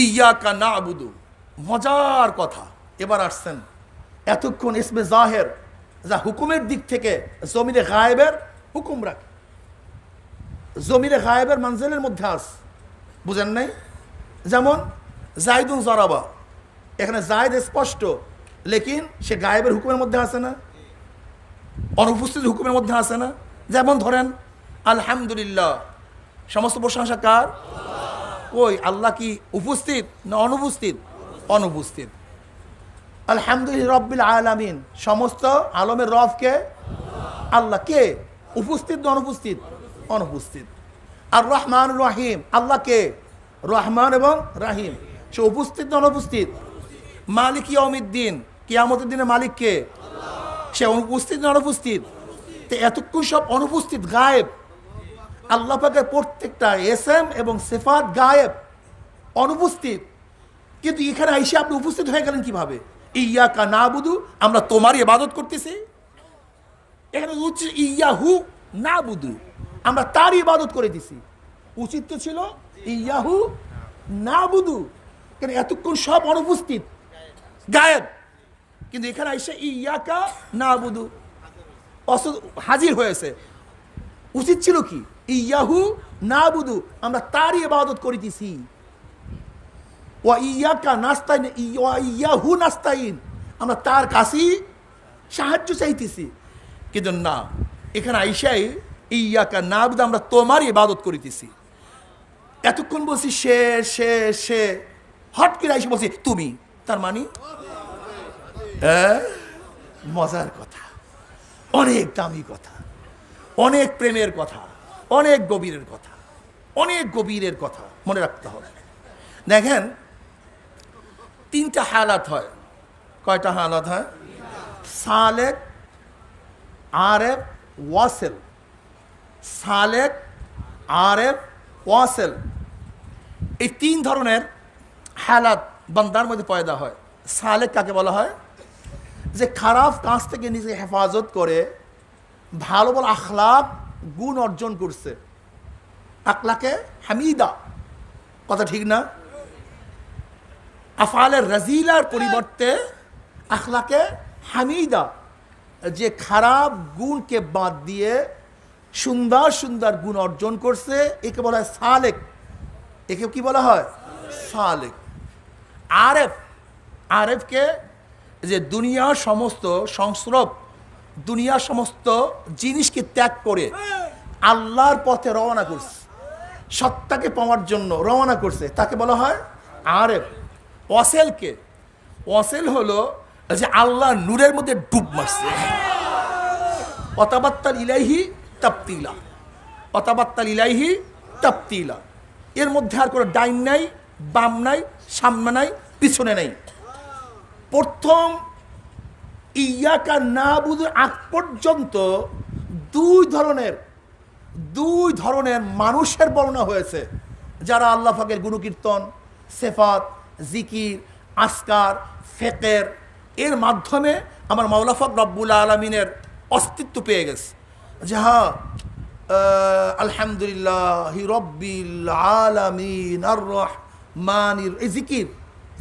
ইয়াকা না'বুদু, মজার কথা। এবার আসছেন, এতক্ষণ ইসমে জাহের যা হুকুমের দিক থেকে জমিরে গায়েবের হুকুম রাখে, জমিরে গায়েবের মানজিলের মধ্যে আস, বুঝেন নাই? যেমন জাইদুন জরাবা, এখানে জায়দ স্পষ্ট, লেকিন সে গায়েবের হুকুমের মধ্যে আসে না, অনুপস্থিত হুকুমের মধ্যে আসে না। যেমন ধরেন আলহামদুলিল্লাহ, সমস্ত প্রশংসা কার? কই আল্লাহ কি উপস্থিত না অনুপস্থিত? অনুপস্থিত। আলহামদুলিল্লাহ রব্বিল আলামিন, সমস্ত আলমের রব কে? আল্লাহ। কে উপস্থিত না অনুপস্থিত? অনুপস্থিত। আর রহমান রহিম, আল্লাহকে রহমান এবং রাহিম। সে উপস্থিত না অনুপস্থিত? মালিক ইয়াউমিদ্দিন, কিয়ামতের দিনে মালিক কে? সে অনুপস্থিত না অনুপস্থিত? তো এতক্ষণ সব অনুপস্থিত, গায়েব। আল্লাহ পাকের প্রত্যেকটা এসএম এবং সিফাত গায়েব, অনুপস্থিত। কিন্তু এখানে আইসে আপনি উপস্থিত হয়ে গেলেন কিভাবে? ইয়াকা নাবুদু, আমরা তোমারই ইবাদত করতেছি। এখানে উচিত ইয়াহু নাবুদু, আমরা তারই ইবাদত করে দিছি। উচিত তো ছিল ইয়াহু নাবুদু, কেন এতক্ষণ সব অনুপস্থিত, গায়েব। কিন্তু এখানে আইসে ইয়াকা নাবুদু হাজির হয়েছে। উচিত ছিল কি? ইয়াহু নাবুদু, আমরা তারই ইবাদত করিতেছি। ওয়া ইয়াকা নাস্তাইন, ওয়া ইয়াহু নাস্তাইন, আমরা তার কাছেই সাহায্য চাইতেছি। কিন্তু না, এখানে আইসাই ইয়াকা নাবুদু, আমরা তোমারই ইবাদত করিতেছি। এতক্ষণ বলছি সে সে সে, হট করে আইসে বলছি তুমি। তার মানে মজার কথা, অনেক দামি কথা, অনেক প্রেমের কথা, অনেক গভীরের কথা, অনেক গভীরের কথা মনে রাখতে হবে। দেখেন, তিনটা হালাত হয়। কয়টা হালাত হয়? সালেক, আরেফ, ওয়াসেল। সালেক, আরেফ, ওয়াসেল, এই তিন ধরনের হালাত বান্দার মধ্যে পয়দা হয়। সালেক কাকে বলা হয়? যে খারাপ কাজ থেকে নিজে হেফাজত করে ভালো ভালো আখলাক গুণ অর্জন করছে। আখলাকে হামিদা, কথা ঠিক না? আফআলের রাজিলার পরিবর্তে আখলাকে হামিদা, যে খারাপ গুণকে বাদ দিয়ে সুন্দর সুন্দর গুণ অর্জন করছে, একে বলা হয় সালেক। একে কি বলা হয়? সালেক। আরেফ, আরেফকে যে দুনিয়ার সমস্ত সংস্রব, দুনিয়ার সমস্ত জিনিসকে ত্যাগ করে আল্লাহর পথে রওনা করছে, সত্তাকে পাওয়ার জন্য রওনা করছে, তাকে বলা হয় আরেফ। ওয়াসেলকে, ওয়াসেল হলো যে আল্লাহ নূরের মধ্যে ডুব মারছে। অতাবাত্তাল ইলাইহি তাবতিলা, অতাবাত্তাল ইলাইহি তাবতিলা, এর মধ্যে আর কোনো ডাইন নাই, বাম নাই, সামনে নাই, পিছনে নাই। প্রথম ইয়াকা নাবুদু আগ পর্যন্ত দুই ধরনের মানুষের বর্ণনা হয়েছে, যারা আল্লাহ পাকের গুণকীর্তন, সেফাত, জিকির, আসকার, ফেকের এর মাধ্যমে আমার মাওলা পাক রব্বুল আলামিনের অস্তিত্ব পেয়ে গেছে। যে হ্যাঁ, আলহামদুলিল্লাহ রব্বিল আলামিন আর রহমানির, এই জিকির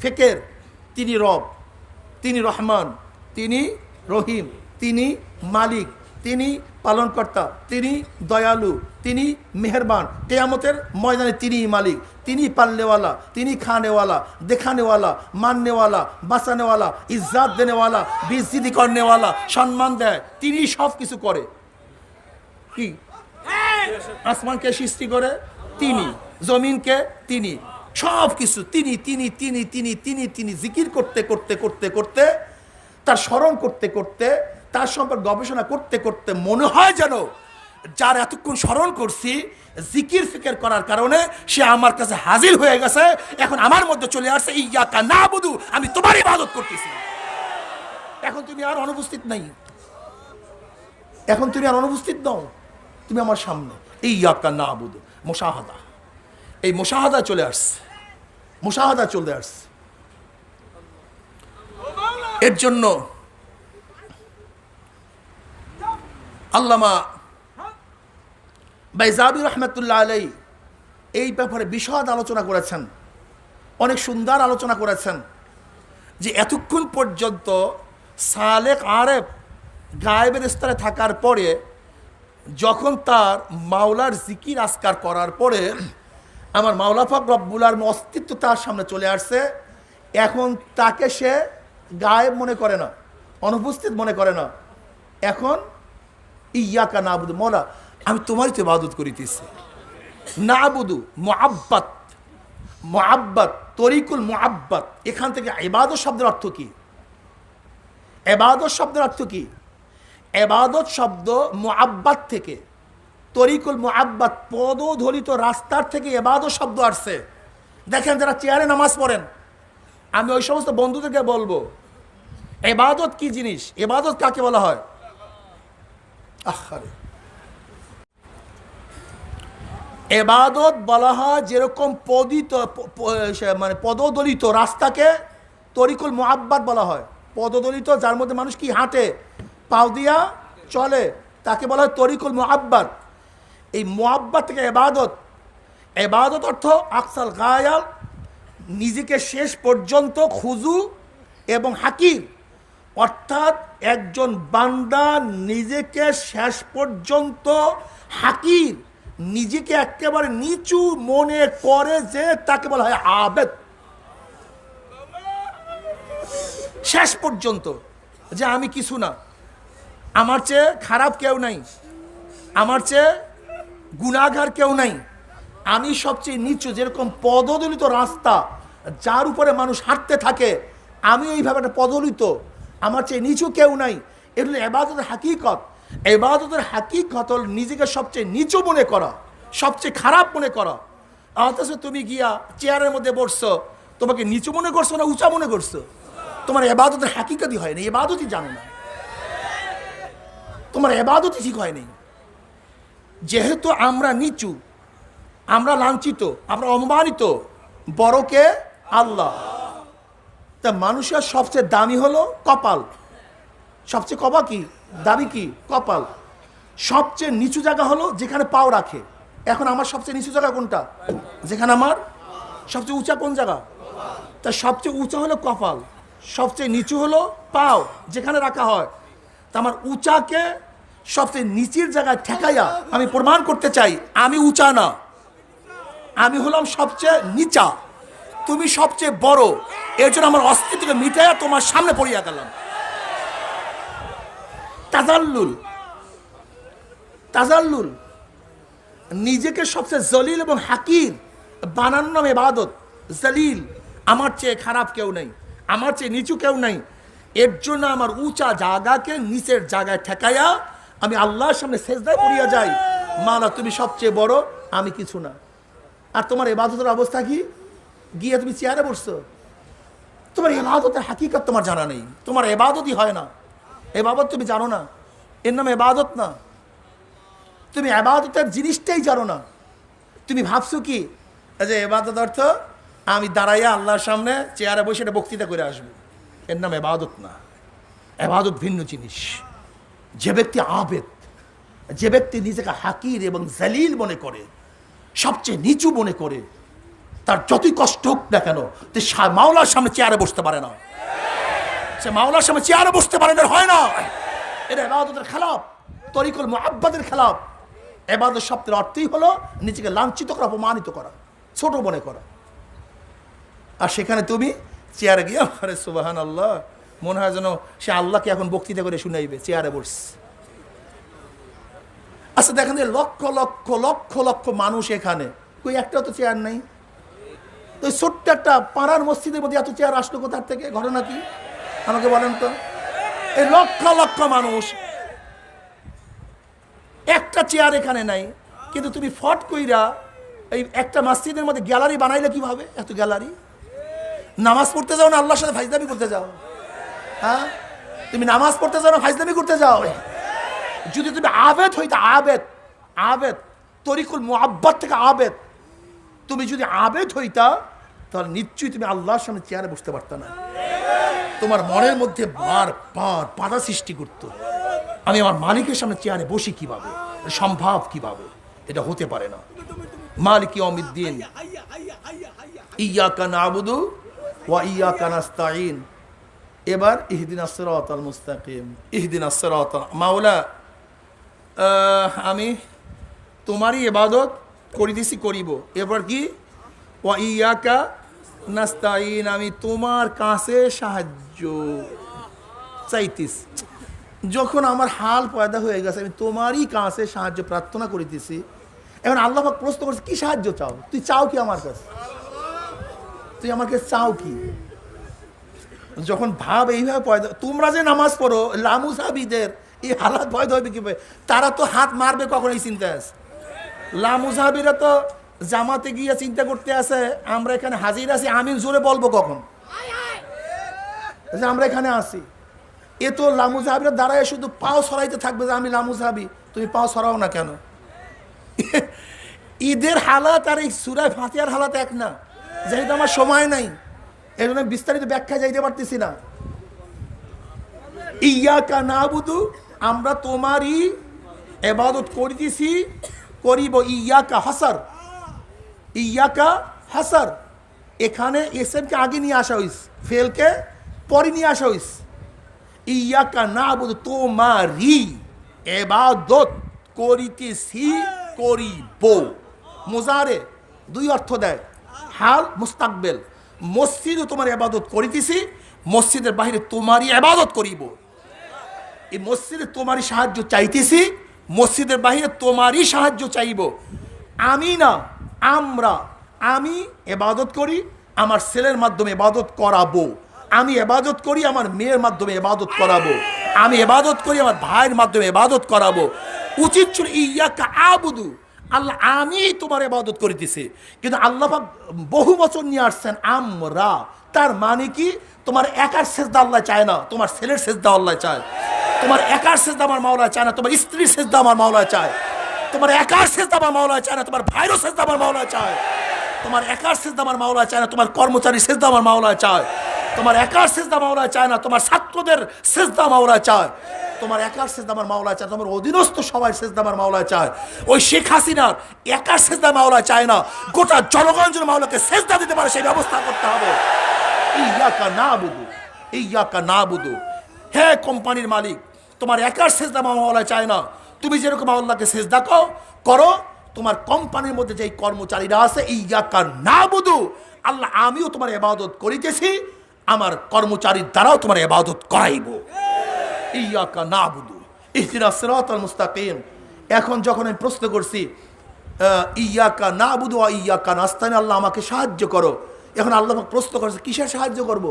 ফেকের, তিনি রব, তিনি রহমান, তিনি রহিম, তিনি মালিক, তিনি পালনকর্তা, তিনি দয়ালু, তিনি মেহেরবান। কিয়ামতের ময়দানে তিনি মালিক, তিনি পালনেওয়ালা, তিনি খানেওয়ালা, দেখানেওয়ালা, মাননেওয়ালা, বাঁচানেওয়ালা, ইজ্জাত দেনেওয়ালা, বেইজ্জতি করনেওয়ালা, সম্মান দেয়, তিনি সব কিছু করে। কি আসমানকে সৃষ্টি করে তিনি, জমিনকে তিনি, সব কিছু তিনি তিনি তিনি তিনি তিনি তিনি জিকির করতে করতে করতে করতে, তার স্মরণ করতে করতে, তার সম্পর্কে গবেষণা করতে করতে মনে হয় যেন যার এতক্ষণ স্মরণ করছি, জিকির ফিকির করার কারণে সে আমার কাছে হাজির হয়ে গেছে। এখন আমার মধ্যে চলে আসছে ইয়াকা নাবুদু, আমি তোমার ইবাদত করতেছি। এখন তুমি আর অনুপস্থিত নাই, এখন তুমি আর অনুপস্থিত নও, তুমি আমার সামনে। ইয়াকা নাবুদু, মুশাহাদা, এই মুশাহাদা চলে আসছে, মুশাহাদা চলে আসছে। এর জন্য আল্লামা বাইজাবি রহমতুল্লাহ আলাই এই ব্যাপারে বিশদ আলোচনা করেছেন, অনেক সুন্দর আলোচনা করেছেন, যে এতক্ষণ পর্যন্ত সালেক আরেফ গায়েবের স্তরে থাকার পরে, যখন তার মাওলার জিকির আসকার করার পরে আমার মাওলা পাক রব্বুল আলামিন অস্তিত্ব তার সামনে চলে আসছে, এখন তাকে সে গায়েব মনে করে না, অনুপস্থিত মনে করে না। এখন ইয়াকা নাবুদু, মওলা আমি তোমারই তো ইবাদত করিতেছি। নাবুদু মুআব্বাদ, মুআব্বাদ তরিকুল মুআব্বাদ, এখান থেকে ইবাদত শব্দের অর্থ কি? ইবাদত শব্দের অর্থ কি? ইবাদত শব্দ মুআব্বাদ থেকে, তরিকুল মুআব্বাদ, পদধলিত রাস্তার থেকে ইবাদত শব্দ আসছে। দেখেন যারা চেয়ারে নামাজ পড়েন, আমি ওই সমস্ত বন্ধুদেরকে বলবো ইবাদত কি জিনিস, ইবাদত কাকে বলা হয়। আহারে, ইবাদত বলা হয় যেরকম মানে পদদলিত রাস্তাকে তরিকুল মুআব্বাদ বলা হয়। পদদলিত যার মধ্যে মানুষ কি হাঁটে, পাও দিয়া চলে, তাকে বলা হয় তরিকুল মুআব্বাদ। এই মুআব্বাদ থেকে ইবাদত, ইবাদত অর্থ আকসাল গায়াল, নিজেকে শেষ পর্যন্ত খুজু এবং হাকির, অর্থাৎ একজন বান্দা নিজেকে শেষ পর্যন্ত হাকির, নিজেকে একেবারে নিচু মনে করে যে তাকে বলা হয় আবেদ। শেষ পর্যন্ত যে আমি কিছু না, আমার চেয়ে খারাপ কেউ নাই, আমার চেয়ে গুনাহগার কেউ নাই, আমি সবচেয়ে নিচু। যেরকম পদদলিত রাস্তা যার উপরে মানুষ হাঁটতে থাকে, আমি এইভাবে একটা পদদলিত, আমার চেয়ে নিচু কেউ নাই। এগুলো ইবাদতের হাকিকত। ইবাদতের হাকিকত হল নিজেকে সবচেয়ে নিচু মনে করা, সবচেয়ে খারাপ মনে করা। অথচ তুমি গিয়া চেয়ারের মধ্যে বসছো, তোমাকে নিচু মনে করছো না উঁচা মনে করছো? তোমার ইবাদতের হাকিকতই হয়নি, ইবাদতই জানো না, তোমার ইবাদতই ঠিক হয়নি। যেহেতু আমরা নিচু, আমরা লাঞ্ছিত, আমরা অপমানিত, বড়কে আল্লাহ। তা মানুষের সবচেয়ে দামি হলো কপাল। সবচেয়ে দামি কি? কপাল। সবচেয়ে নিচু জায়গা হলো যেখানে পাও রাখে। এখন আমার সবচেয়ে নিচু জায়গা কোনটা? যেখানে আমার সবচেয়ে উঁচা কোন জায়গা? তা সবচেয়ে উঁচা হলো কপাল, সবচেয়ে নিচু হলো পাও যেখানে রাখা হয়। তা আমার উঁচাকে সবচেয়ে নিচের জায়গায় ঠেকাইয়া আমি প্রমাণ করতে চাই আমি উঁচা না, আমি হলাম সবচেয়ে নিচা, তুমি সবচেয়ে বড়। এর জন্য আমার অস্তিত্বকে মিটাইয়া তোমার সামনে পড়িয়া গেলাম। তাজাল্লুল, নিজেকে সবচেয়ে জলিল এবং হাকির বানানোর নাম ইবাদত। জলিল, আমার চেয়ে খারাপ কেউ নেই, আমার চেয়ে নিচু কেউ নেই। এর জন্য আমার উঁচা জায়গাকে নিচের জায়গায় ঠেকাইয়া আমি আল্লাহর সামনে সেজদায় পড়িয়া যাই, মালা তুমি সবচেয়ে বড়, আমি কিছু না। আর তোমার ইবাদতের অবস্থা কি? গিয়ে তুমি চেয়ারে বসছো, তোমার ইবাদতের হাকিকত তোমার জানা নেই, তোমার ইবাদতই হয় না। ইবাদত তুমি জানো না, এর নাম ইবাদত না। তুমি ইবাদতের জিনিসটাই জানো না। তুমি ভাবছো কি যে ইবাদত অর্থ আমি দাঁড়াইয়া আল্লাহর সামনে চেয়ারে বসে এটা বক্তৃতা করে আসবো, এর নাম ইবাদত না। ইবাদত ভিন্ন জিনিস। যে ব্যক্তি আবেদ, যে ব্যক্তি নিজেকে হাকির এবং জালিল মনে করে, সবচেয়ে নিচু মনে করে, তার যতই কষ্ট হোক না কেন সে মাওলার সামনে চেয়ারে বসতে পারে না। সে মাওলার সামনে চেয়ারে বসতে পারে না, হয় না। এটা ইবাদতের খেলাফ, তরিকুল মুআব্বাদের খেলাফ। ইবাদত শব্দের অর্থই হলো নিজেকে লাঞ্ছিত করা, অপমানিত করা, ছোট মনে করা। আর সেখানে তুমি চেয়ারে গিয়ে আরে সুবহানাল্লাহ, মনে হয় যেন সে আল্লাহকে এখন বক্তৃতা করে শুনাইবে, চেয়ারে বসছে। আচ্ছা দেখেন, লক্ষ লক্ষ লক্ষ লক্ষ মানুষ এখানে, কই একটাও তো চেয়ার নেই। তো ছোট্ট একটা পাড়ার মসজিদের মধ্যে এত চেয়ার আসলো কোথার থেকে? ঘটনা কি আমাকে বলেন তো? এই লক্ষ লক্ষ মানুষ, একটা চেয়ার এখানে নাই। কিন্তু তুমি ফট কইরা এই একটা মসজিদের মধ্যে গ্যালারি বানাইলে কিভাবে? এত গ্যালারি। নামাজ পড়তে যাও না আল্লাহর সাথে ফাইজলামি করতে যাও? হ্যাঁ, তুমি নামাজ পড়তে যাও না ফাইজলামি করতে যাও? যদি তুমি আবেদ হইতে, আবেদ তরিকুল মুআব্বাদ থেকে আবেদ, তুমি যদি আবেদ হইতা তাহলে নিশ্চয়ই তুমি আল্লাহর সামনে চেয়ারে বসতে পারত না। তোমার মনের মধ্যে বারবার বাধা সৃষ্টি করতো, আমি আমার মালিকের সামনে চেয়ারে বসি কিভাবে, সম্ভব কিভাবে? এটা হতে পারে না। মালিক ইয়াউমিদ্দিন, ইয়্যাকা না'বুদু ওয়া ইয়্যাকা নাস্তাঈন। এবার ইহদিনাস সিরাতাল মুস্তাকিম, ইহদিনাস সিরাতাল। মাওলা, আমি তোমারই ইবাদত করিতেছি, করিব। এবার কি? ওয়া ইয়্যাকা নাস্তাঈন, আমি তোমার কাছে সাহায্য চাইতেছি। যখন আমার হাল পয়দা হয়ে গেছে, আমি তোমারই কাছে সাহায্য প্রার্থনা করিতেছি। এখন আল্লাহ পাক প্রশ্ন করছে, কি সাহায্য চাও? তুই চাও কি আমার কাছে? তুই আমার কাছে চাও কি? যখন ভাব এইভাবে পয়দা, তোমরা যে নামাজ পড়ো লামুসাবিদের এই হালাত পয়দা হবে কিভাবে? তারা তো হাত মারবে কখন এই চিন্তা আছে। লামুজাহাবিরা তো জামাতে গিয়ে চিন্তা করতে আছে আমরা এখানে হাজির আছি, আমিন জোরে বলবো কখন যে আমরা এখানে আছি। এ তো লামুজাহাবিরা দাঁড়ায় শুধু পাও সরাইতে থাকবে যে আমি লামুজাহাবি, তুমি পাও সরাও না কেন? ঈদের হালাত আর এই সূরা ফাতিহার হালাত এক না, যেহেতু আমার সময় নাই এই জন্য বিস্তারিত ব্যাখ্যা যাইতে পারতেছি না। ইয়াকা নাবুদু, আমরা তোমারই ইবাদত করিতেছি, করিব। ইয়াকা হাসার, ইয়াকা হাসার, এখানে এসএমকে আগে নিয়ে আসা হইছে, ফেলকে পরে নিয়ে আসা হইছে। ইয়াকা নাবুদু, তোমারই ইবাদত করিতেছি, করিব। মুজারে দুই অর্থ দেয়, হাল মুস্তাকবেল। মসজিদে তোমার ইবাদত করিতেছি, মসজিদের বাইরে তোমারই ইবাদত করিব। এই মসজিদে তোমারই সাহায্য চাইতেছি, মসজিদের বাইরে তোমারই সাহায্য চাইব। আমি না, আমরা, আমি ইবাদত করি, আমার ছেলের মাধ্যমে ইবাদত করাবো। আমি ইবাদত করি, আমার মেয়ের মাধ্যমে ইবাদত করাবো। আমি ইবাদত করি, আমার ভাইয়ের মাধ্যমে ইবাদত করাবো। উচিত ছিল ইয়াকা আবুদু, আল্লাহ আমি তোমার ইবাদত করিতেছি, কিন্তু আল্লাহ পাক বহু বচন নিয়ে আসছেন আমরা। তার মানে কি, তোমার একার সেজদা আল্লাহ চায় না, তোমার ছেলের সেজদা আল্লাহ চায়। তোমার একার সেজদা আমার মাওলা চায় না, তোমার স্ত্রীর সেজদা আমার মাওলা চায়। তোমার একার সেজদা আমার মাওলা চায় না, তোমার ভাইয়েরও সেজদা আমার মাওলা চায়। তোমার একার সেজদা আমার মাওলা চায় না, তোমার কর্মচারীর সেজদা আমার মাওলা চায়। তোমার একার সেজদা মাওলা চায় না, তোমার ছাত্রদের সেজদা মাওলা চায়। তোমার একার সেজদা আমার মাওলা চায়, তোমার অধীনস্থ সবাই সেজদা আমার মাওলা চায়। ওই শেখ হাসিনার একার সেজদা মাওলা চায় না, গোটা জনগণ যেন মাওলাকে সেজদা দিতে পারে সেই ব্যবস্থা করতে হবে। ইয়াকা নাবুদু, ইয়াকা নাবুদু, হে কোম্পানির মালিক, তোমার একার সেজদা আমার মাওলা চায় না। তুমি যেরকম আল্লাহকে সেজদা করো, তোমার কোম্পানির মধ্যে যেই কর্মচারীরা আছে, ইয়াকা নাবুদু, আল্লাহ আমিও তোমার ইবাদত করিতেছি, আমার কর্মচারীর দ্বারাও তোমার ইবাদত করাইব। ইয়াকা নাবুদু ইহদিনাস সিরাতাল মুস্তাকিম। এখন যখন আমি প্রশ্ন করছি ইয়াকা নাবুদু ওয়া ইয়াকা নাস্তাইন, আল্লাহ আমাকে সাহায্য করো, এখন আল্লাহ প্রশ্ন করছে কিসের সাহায্য করব,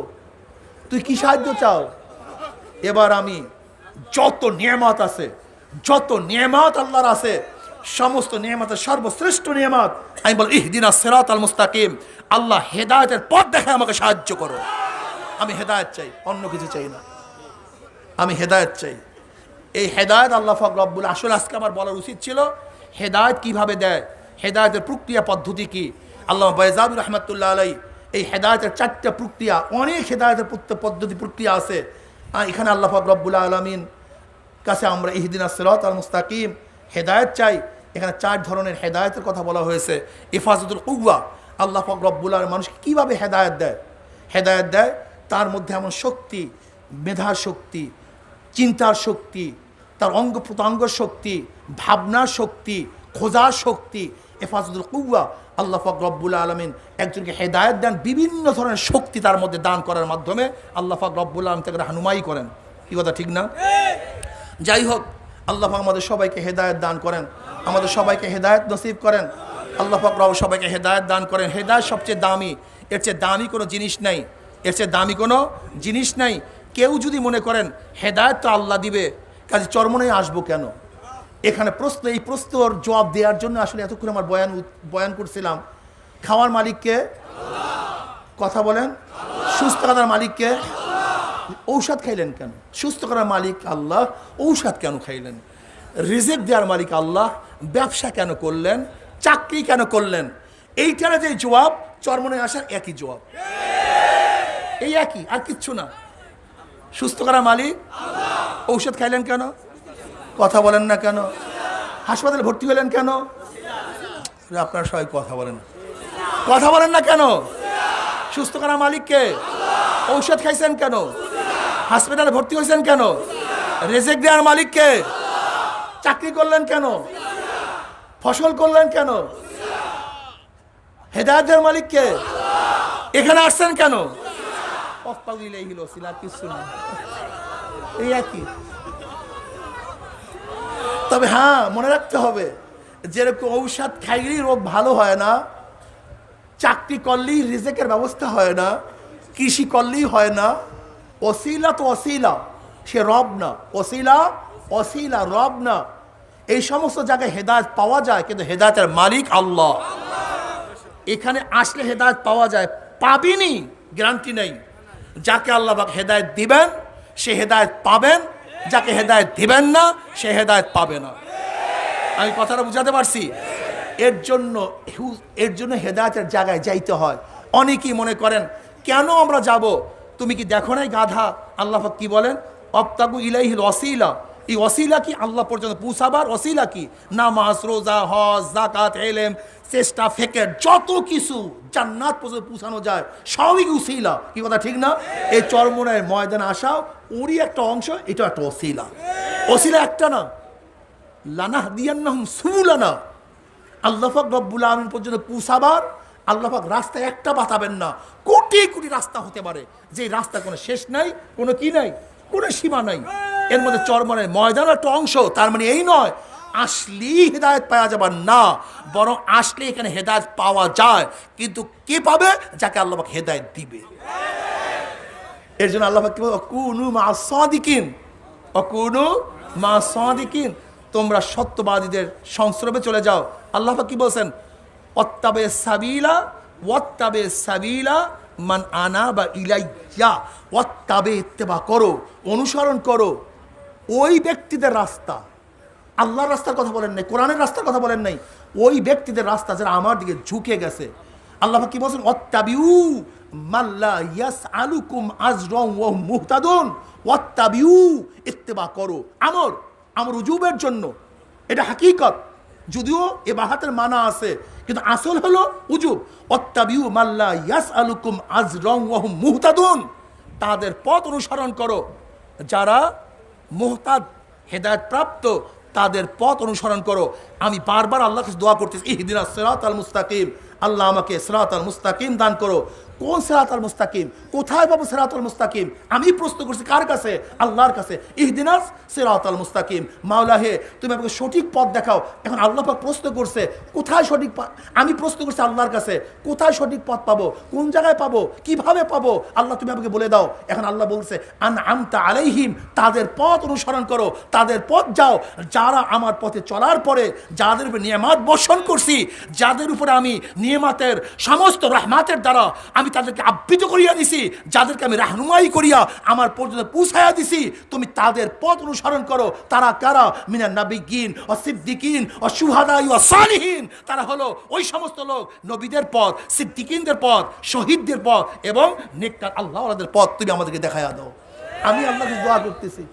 তুই কি সাহায্য চাও? এবার আমি যত নিয়ামত আছে, যত নিয়ামত আল্লাহর আছে, সমস্ত নিয়ামতের সর্বশ্রেষ্ঠ নিয়ামত আমি বল ইহদিনাস সিরাতাল মুস্তাকিম, আল্লাহ হেদায়েতের পথ দেখায় আমাকে সাহায্য করো। আমি হেদায়েত চাই, অন্য কিছু চাই না, আমি হেদায়েত চাই। এই হেদায়েত আল্লাহ পাক রব্বুল, আসলে আজকে আমার বলার উচিত ছিল হেদায়েত কিভাবে দেয়, হেদায়েতের প্রক্রিয়া পদ্ধতি কি। আল্লাহ বাইজাদ রহমতুল্লাহ আলাই এই হেদায়েতের 4টা প্রক্রিয়া, অনেক হেদায়েতের পদ্ধতি প্রক্রিয়া আছে। এখানে আল্লাহ পাক রব্বুল আলামিন কাছে আমরা ইহদিনাস সিরাতাল মুস্তাকিম হেদায়েত চাই। এখানে 4 ধরনের হেদায়েতের কথা বলা হয়েছে। ইফাজতুল কুওয়া, আল্লাহ পাক রব্বুল আলামিন মানুষকে কীভাবে হেদায়েত দেয়, হেদায়েত দেয় তার মধ্যে এমন শক্তি, মেধার শক্তি, চিন্তার শক্তি, তার অঙ্গ প্রত্যঙ্গ শক্তি, ভাবনার শক্তি, খোঁজার শক্তি। হেফাজতুল কুওয়া, আল্লাহ পাক রব্বুল আলামিন একজনকে হেদায়েত দেন বিভিন্ন ধরনের শক্তি তার মধ্যে দান করার মাধ্যমে। আল্লাহ পাক রব্বুল আলামিন তাকে রাহনুমাই করেন। কি কথা ঠিক না? যাই হোক, আল্লাহ পাক আমাদের সবাইকে হেদায়েত দান করেন, আমাদের সবাইকে হেদায়েত নসিব করেন। আল্লাহ পাক রব সবাইকে হেদায়েত দান করেন। হেদায়েত সবচেয়ে দামি, এর চেয়ে দামি কোনো জিনিস নাই, এর চেয়ে দামি কোনো জিনিস নাই। কেউ যদি মনে করেন হেদায়েত তো আল্লাহ দিবে, কাজে চরমনায় আসবো কেন? এখানে প্রশ্ন, এই প্রশ্নর জবাব দেওয়ার জন্য আসলে এতক্ষণ আমার বয়ান করছিলাম। খাওয়ার মালিককে, কথা বলেন, সুস্থ করার মালিককে, ঔষধ খাইলেন কেন? সুস্থ করার মালিক আল্লাহ, ঔষধ কেন খাইলেন? রিজিক দেওয়ার মালিক আল্লাহ, ব্যবসা কেন করলেন? চাকরি কেন করলেন? এইটার যে জবাব, চরমনায় আসার একই জবাব, এই একই, আর কিচ্ছু না। সুস্থ করার মালিক, ঔষধ খাইলেন কেন? কথা বলেন না কেন? হাসপাতালে ভর্তি হলেন কেন? আপনারা সবাই কথা বলেন, কথা বলেন না কেন? সুস্থ করার মালিককে, ঔষধ খাইছেন কেন? হাসপাতালে ভর্তি হয়েছেন কেন? রিজিক দেওয়ার মালিককে, চাকরি করলেন কেন? ফসল করলেন কেন? হেদায়েতের মালিককে, এখানে আসছেন কেন? কিছু না, এই একই। তবে হ্যাঁ, মনে রাখতে হবে, যেরকম ঔষধ খাইলেই রোগ ভালো হয় না, চাকরি করলেই রিজিকের ব্যবস্থা হয় না, কৃষি করলেই হয় না, ওসিলা তো ওসিলা, সে রব না। ওসিলা, ওসিলা, রব না। এই সমস্ত জায়গায় হেদায়েত পাওয়া যায়, কিন্তু হেদায়েতের মালিক আল্লাহ। এখানে আসলে হেদায়েত পাওয়া যায়, পাবিনি গ্যারান্টি নেই। যাকে আল্লাহ পাক হেদায়েত দিবেন সে হেদায়েত পাবেন, যাকে হেদায়েত দিবেন না সে হেদায়েত পাবে না। আমি কথাটা বুঝাতে পারছি? এর জন্য হেদায়েতের জায়গায় যাইতে হয়। অনেকেই মনে করেন কেন আমরা যাব? তুমি কি দেখো নাই গাধা আল্লাহ পাক কি বলেন? অবতাগু ইলাইহিল ওয়াসিলা। এই ওয়াসিলা কি? আল্লাহ পর্যন্ত পৌঁছাবার ওয়াসিলা কি? নামাজ, রোজা, হজ, যাকাত, ইলম, চেষ্টা, ফিকির, যত কিছু জান্নাত পর্যন্ত পৌঁছানো যায় সবই ওসিলা। কি কথা ঠিক না? এই চরমোনাইয়ের ময়দানে আসাও ওরই একটা অংশ, এটা একটা ওসিলা। ওসিলা একটা না, লানাহদিয়ান্নাহুম সুবুলানা। আল্লাহ পাক রব্বুল আলামিন পর্যন্ত পৌঁছাবার আল্লাহ পাক রাস্তা একটা বাতাবেন না, কোটি কোটি রাস্তা হতে পারে, যে রাস্তা কোনো শেষ নাই, কোনো কি নাই, কোনো সীমা নাই। এর মধ্যে চরমোনাইয়ের ময়দান একটা অংশ। তার মানে এই নয় আসলেই হেদায়েত পাওয়া যাবে না, বরং আসলে এখানে হেদায়েত পাওয়া যায়, কিন্তু কে পাবে? যাকে আল্লাহ পাক হেদায়েত দিবে। এর জন্য আল্লাহ পাক কি বলে? কুনু মা'আস সাদিকিন, কুনু মা'আস সাদিকিন, তোমরা সত্যবাদীদের সংস্রবে চলে যাও। আল্লাহ পাক কি বলছেন? ওয়াত্তাবে সাবিলা, ওয়াত্তাবে সাবিলা মান আনাবা ইলাইয়া। ওয়াত্তাবে, ইত্তেবা করো, অনুসরণ করো ওই ব্যক্তিদের রাস্তা। আল্লাহর রাস্তার কথা বলেন নাই, কোরআনের রাস্তার কথা বলেন নাই, ওই ব্যক্তিদের রাস্তা যারা আমার দিকে ঝুঁকে গেছে। আল্লাহ পাক কি বলছেন? ওয়াত্তাবিউ মাল্লা ইয়াসআলুকুম আজরান ওয়া হুম মুহতাদুন। ওয়াত্তাবিউ, ইত্তেবা করো, আমর উজুবের জন্য, এটা হাকিকত। যদিও এ বাহাতের মানা আছে, কিন্তু আসল হলো উজুব। ওয়াত্তাবিউ মাল্লা ইয়াসআলুকুম আজরান ওয়া হুম মুহতাদুন, তাদের পথ অনুসরণ করো যারা মুহতাদ, হেদায়েত প্রাপ্ত, তাদের পথ অনুসরণ করো। আমি বারবার আল্লাহর কাছে দোয়া করতেছি, ইহদিনাস সিরাতাল মুস্তাকিম, আল্লাহ আমাকে সিরাতাল মুস্তাকিম দান করো। কোন সিরাতাল মুস্তাকিম? কোথায় পাবো সিরাতাল মুস্তাকিম? আমি প্রশ্ন করছি কার কাছে? আল্লাহর কাছে। ইহদিনাস সিরাতাল মুস্তাকিম, মাওলা হে তুমি আমাকে সঠিক পথ দেখাও। এখন আল্লাহ পাক প্রশ্ন করছে কোথায় সঠিক পথ? আমি প্রশ্ন করছি আল্লাহর কাছে কোথায় সঠিক পথ পাবো, কোন জায়গায় পাবো, কিভাবে পাবো? আল্লাহ তুমি আমাকে বলে দাও। এখন আল্লাহ বলছে আনআমতা আলাইহিম, তাদের পথ অনুসরণ করো, তাদের পথ যাও, যারা আমার পথে চলার পরে যাদের উপর নিয়ামত বর্ষণ করছি, যাদের উপরে আমি নিয়ামতের সমস্ত রহমাতের দ্বারা আমি তাদেরকে আবৃত করিয়া দিছি, যাদেরকে আমি রাহনুমাই করিয়া আমার পর্যন্ত পৌঁছাইয়া দিছি, তুমি তাদের পথ অনুসরণ করো। তারা কারা? মিনান নাবিয়্যিন ওয়া সিদ্দিকিন ওয়া শুহাদা ওয়া সালিহিন, তারা হলো ওই সমস্ত লোক, নবীদের পথ, সিদ্দিকিনদের পথ, শহীদদের পথ এবং নেককার আল্লাহওয়ালাদের পথ তুমি আমাদেরকে দেখাইয়া দাও। আমি আল্লাহকে দোয়া করতেছি,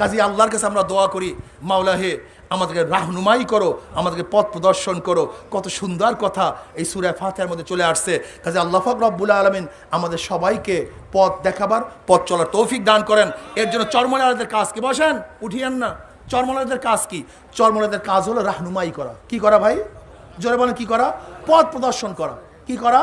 কাজী আল্লাহর কাছে আমরা দোয়া করি, মাওলা হে আমাদেরকে রাহনুমাই করো, আমাদেরকে পথ প্রদর্শন করো। কত সুন্দর কথা এই সূরা ফাতিহার মধ্যে চলে আসছে। কাজে আল্লাহ পাক রব্বুল আলামিন আমাদের সবাইকে পথ দেখাবার, পথ চলার তৌফিক দান করেন। এর জন্য চরমোনাইয়াদের কাজ কি? বসেন, উঠিয়েন না। চরমোনাইয়াদের কাজ কি? চরমোনাইয়াদের কাজ হলো রাহনুমাই করা। কি করা ভাই? জোরে বলেন, কি করা? পথ প্রদর্শন করা। কি করা?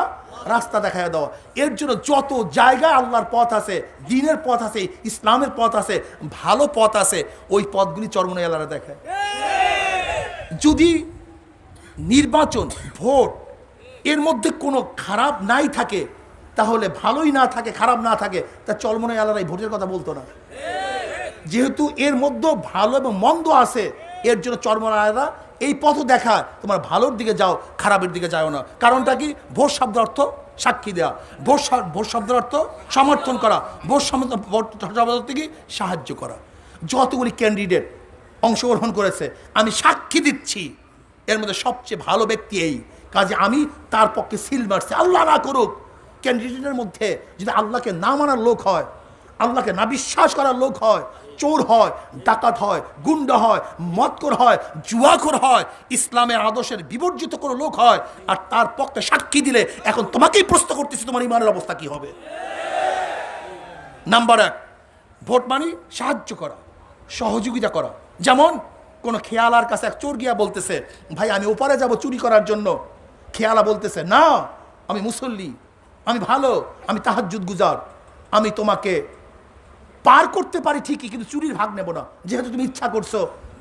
রাস্তা দেখায় দেওয়া। এর জন্য যত জায়গায় আল্লাহর পথ আছে, দ্বীনের পথ আছে, ইসলামের পথ আছে, ভালো পথ আছে, ওই পথগুলি চরমোনাইয়ারা দেখায়। যদি নির্বাচন, ভোট, এর মধ্যে কোনো খারাপ নাই থাকে, তাহলে ভালোই না থাকে, খারাপ না থাকে, তা চরমোনাইয়ারা এই ভোটের কথা বলতো না। যেহেতু এর মধ্যে ভালো এবং মন্দ আছে, এর জন্য চরমোনাইয়ারা এই পথ দেখায়, তোমার ভালোর দিকে যাও, খারাপের দিকে যাও না। কারণটা কি? ভোট শব্দের অর্থ সাক্ষী দেওয়া, ভোট শব্দের অর্থ সমর্থন করা, ভোট শব্দের অর্থ কি? সাহায্য করা। যতগুলি ক্যান্ডিডেট অংশগ্রহণ করেছে, আমি সাক্ষী দিচ্ছি এর মধ্যে সবচেয়ে ভালো ব্যক্তি এই, কাজে আমি তার পক্ষে সিল মারছি। আল্লাহ না করুক ক্যান্ডিডেটের মধ্যে যদি আল্লাহকে না মানার লোক হয়, আল্লাহকে না বিশ্বাস করার লোক হয়, চোর হয়, ডাকাত হয়, গুন্ডা হয়, মদখোর হয়, জুয়াখোর হয়, ইসলামের আদর্শের বিবর্জিত কোনো লোক হয়, আর তার পক্ষে সাক্ষী দিলে এখন তোমাকেই প্রশ্ন করতেছি তোমার ইমানের অবস্থা কি হবে। নাম্বার 1, ভোট মানে সাহায্য করা, সহযোগিতা করা। যেমন কোন খেয়ালার কাছে এক চোর গিয়া বলতেছে, ভাই আমি ওপারে যাব চুরি করার জন্য। খেয়ালা বলতেছে, না আমি মুসল্লি, আমি ভালো, আমি তাহাজ্জুদ গুজার, আমি তোমাকে পার করতে পারি ঠিকই, কিন্তু চুরির ভাগ নেব না। যেহেতু তুমি ইচ্ছা করছো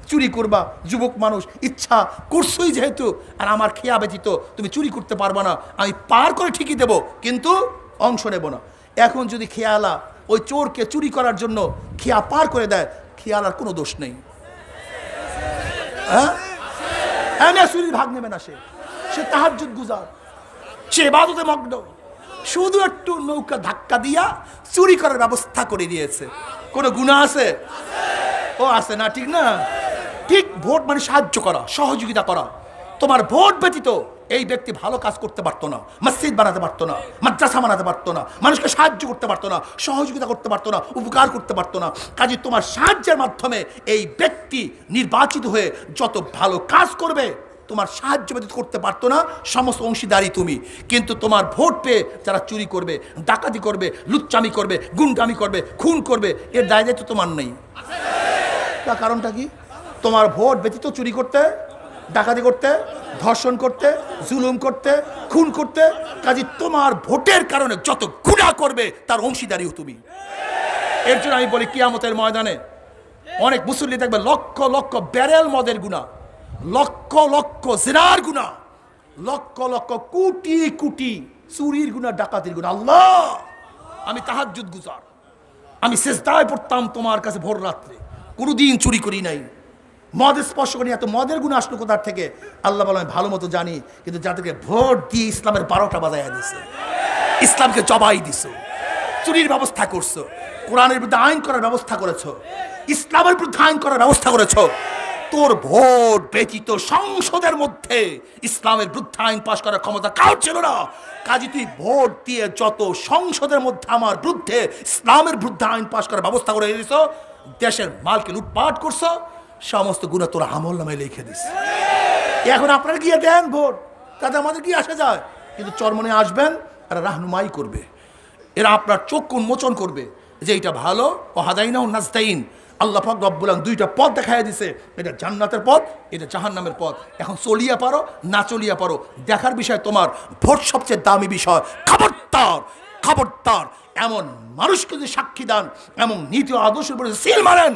চুরি করবা, যুবক মানুষ, ইচ্ছা করছোই যেহেতু, আর আমার খেয়া ব্যতীত তুমি চুরি করতে পারবা না, আমি পার করে ঠিকই দেব, কিন্তু অংশ নেব না। এখন যদি খেয়ালা ওই চোরকে চুরি করার জন্য খেয়া পার করে দেয়, খেয়ালার কোনো দোষ নেই। হ্যাঁ, এমনি চুরির ভাগ নেবে না। সে তাহাজ্জুদ গুজার, সে ইবাদতে মগ্ন, শুধু একটু নৌকা ধাক্কা দিয়া চুরি করার ব্যবস্থা করে দিয়েছে। কোনো গুনাহ আছে? ও আছে না, ঠিক না? ঠিক ভোট মানে সাহায্য করা, সহযোগিতা করা। তোমার ভোট ব্যতীত এই ব্যক্তি ভালো কাজ করতে পারতো না, মসজিদ বানাতে পারতো না, মাদ্রাসা বানাতে পারতো না, মানুষকে সাহায্য করতে পারতো না, সহযোগিতা করতে পারতো না, উপকার করতে পারতো না। কাজে তোমার সাহায্যের মাধ্যমে এই ব্যক্তি নির্বাচিত হয়ে যত ভালো কাজ করবে, তোমার সাহায্য ব্যতীত করতে পারতো না, সমস্ত অংশীদারি তুমি। কিন্তু তোমার ভোট পেয়ে যারা চুরি করবে, ডাকাতি করবে, লুচ্চামি করবে, গুন্ডামি করবে, খুন করবে, এর দায় দায়িত্ব তোমার নেই। তার কারণটা কি? তোমার ভোট ব্যতীত চুরি করতে, ডাকাতি করতে, ধর্ষণ করতে, জুলুম করতে, খুন করতে। কাজে তোমার ভোটের কারণে যত গুনাহ করবে তার অংশীদারিও তুমি। এর জন্য আমি বলি, কিয়ামতের ময়দানে অনেক মুসল্লি দেখবে লক্ষ লক্ষ ব্যারেল মদের গুনাহ, লক্ষ লক্ষ জিনার গুনাহ, লক্ষ লক্ষ কোটি কোটি চুরির গুনাহ, ডাকাতির গুনাহ। আল্লাহ, আমি তাহাজ্জুদ গুজার, আমি সিজদায় পড়তাম তোমার কাছে ভোর রাত্রে, কোনোদিন চুরি করি নাই, মদ স্পর্শ করি। এত মদের গুণ আসলো কোথার থেকে? আল্লাহ বলে আমি ভালো মতো জানি। কিন্তু যাদেরকে ভোট দিয়ে ইসলামের 12টা বাজাইয়া দিছে, ইসলামকে জবাই দিছো, চুরির ব্যবস্থা করছো, কোরআনের বিরুদ্ধে আইন করার ব্যবস্থা করেছো, ইসলামের বিরুদ্ধে আইন করার ব্যবস্থা করেছো, তোর ভোট ব্যতীত সংসদের মধ্যে ইসলামের বিরুদ্ধে আইন পাশ করার ক্ষমতা কারোর ছিল না। কাজে তুই ভোট দিয়ে যত সংসদের মধ্যে আমার বিরুদ্ধে ইসলামের বিরুদ্ধে আইন পাশ করার ব্যবস্থা করে দিয়েছ, দেশের মালকে লুটপাট করছো, সমস্ত গুনাহ তোর আমল নামায় লিখে দিস। এখন আপনারা গিয়ে দেন ভোট, তাতে আমাদের কি আসা যায়? কিন্তু চরমনে আসবেন, এরা রাহনুমাই করবে, এরা আপনার চক্ষু উন্মোচন করবে যে এইটা ভালো, ও হাদাইনা ও নাস্তাইন। আল্লাহ পাক রব্বুল আলামিন দুইটা পথ দেখাইয়া দিছে, এটা জান্নাতের পথ, এটা জাহান্নামের পথ। এখন চলিয়া পারো না চলিয়া পারো, দেখার বিষয় তোমার। ভোট সবচেয়ে দামি বিষয়। খবরদার, খবরদার, এমন মানুষকে যদি সাক্ষী দান, এমন নীতি ও আদর্শের উপরে সিল মারেন,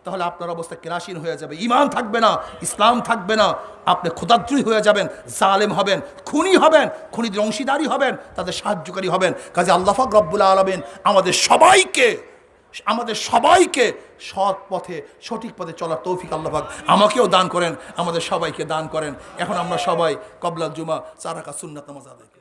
তাহলে আপনার অবস্থা কেরাসিন হয়ে যাবে, ঈমান থাকবে না, ইসলাম থাকবে না, আপনি খোদাদ্রোহী হয়ে যাবেন, জালেম হবেন, খুনি হবেন, খুনিদের অংশীদারি হবেন, তাদের সাহায্যকারী হবেন। কাজে আল্লাহ পাক রব্বুল আলামিন আমাদের সবাইকে সৎ পথে, সঠিক পথে চলার তৌফিক আল্লাহ পাক আমাকেও দান করেন, আমাদের সবাইকে দান করেন। এখন আমরা সবাই কবলাল জুমা 4 রাকাত সুন্নাত নামাজ আদায় করি।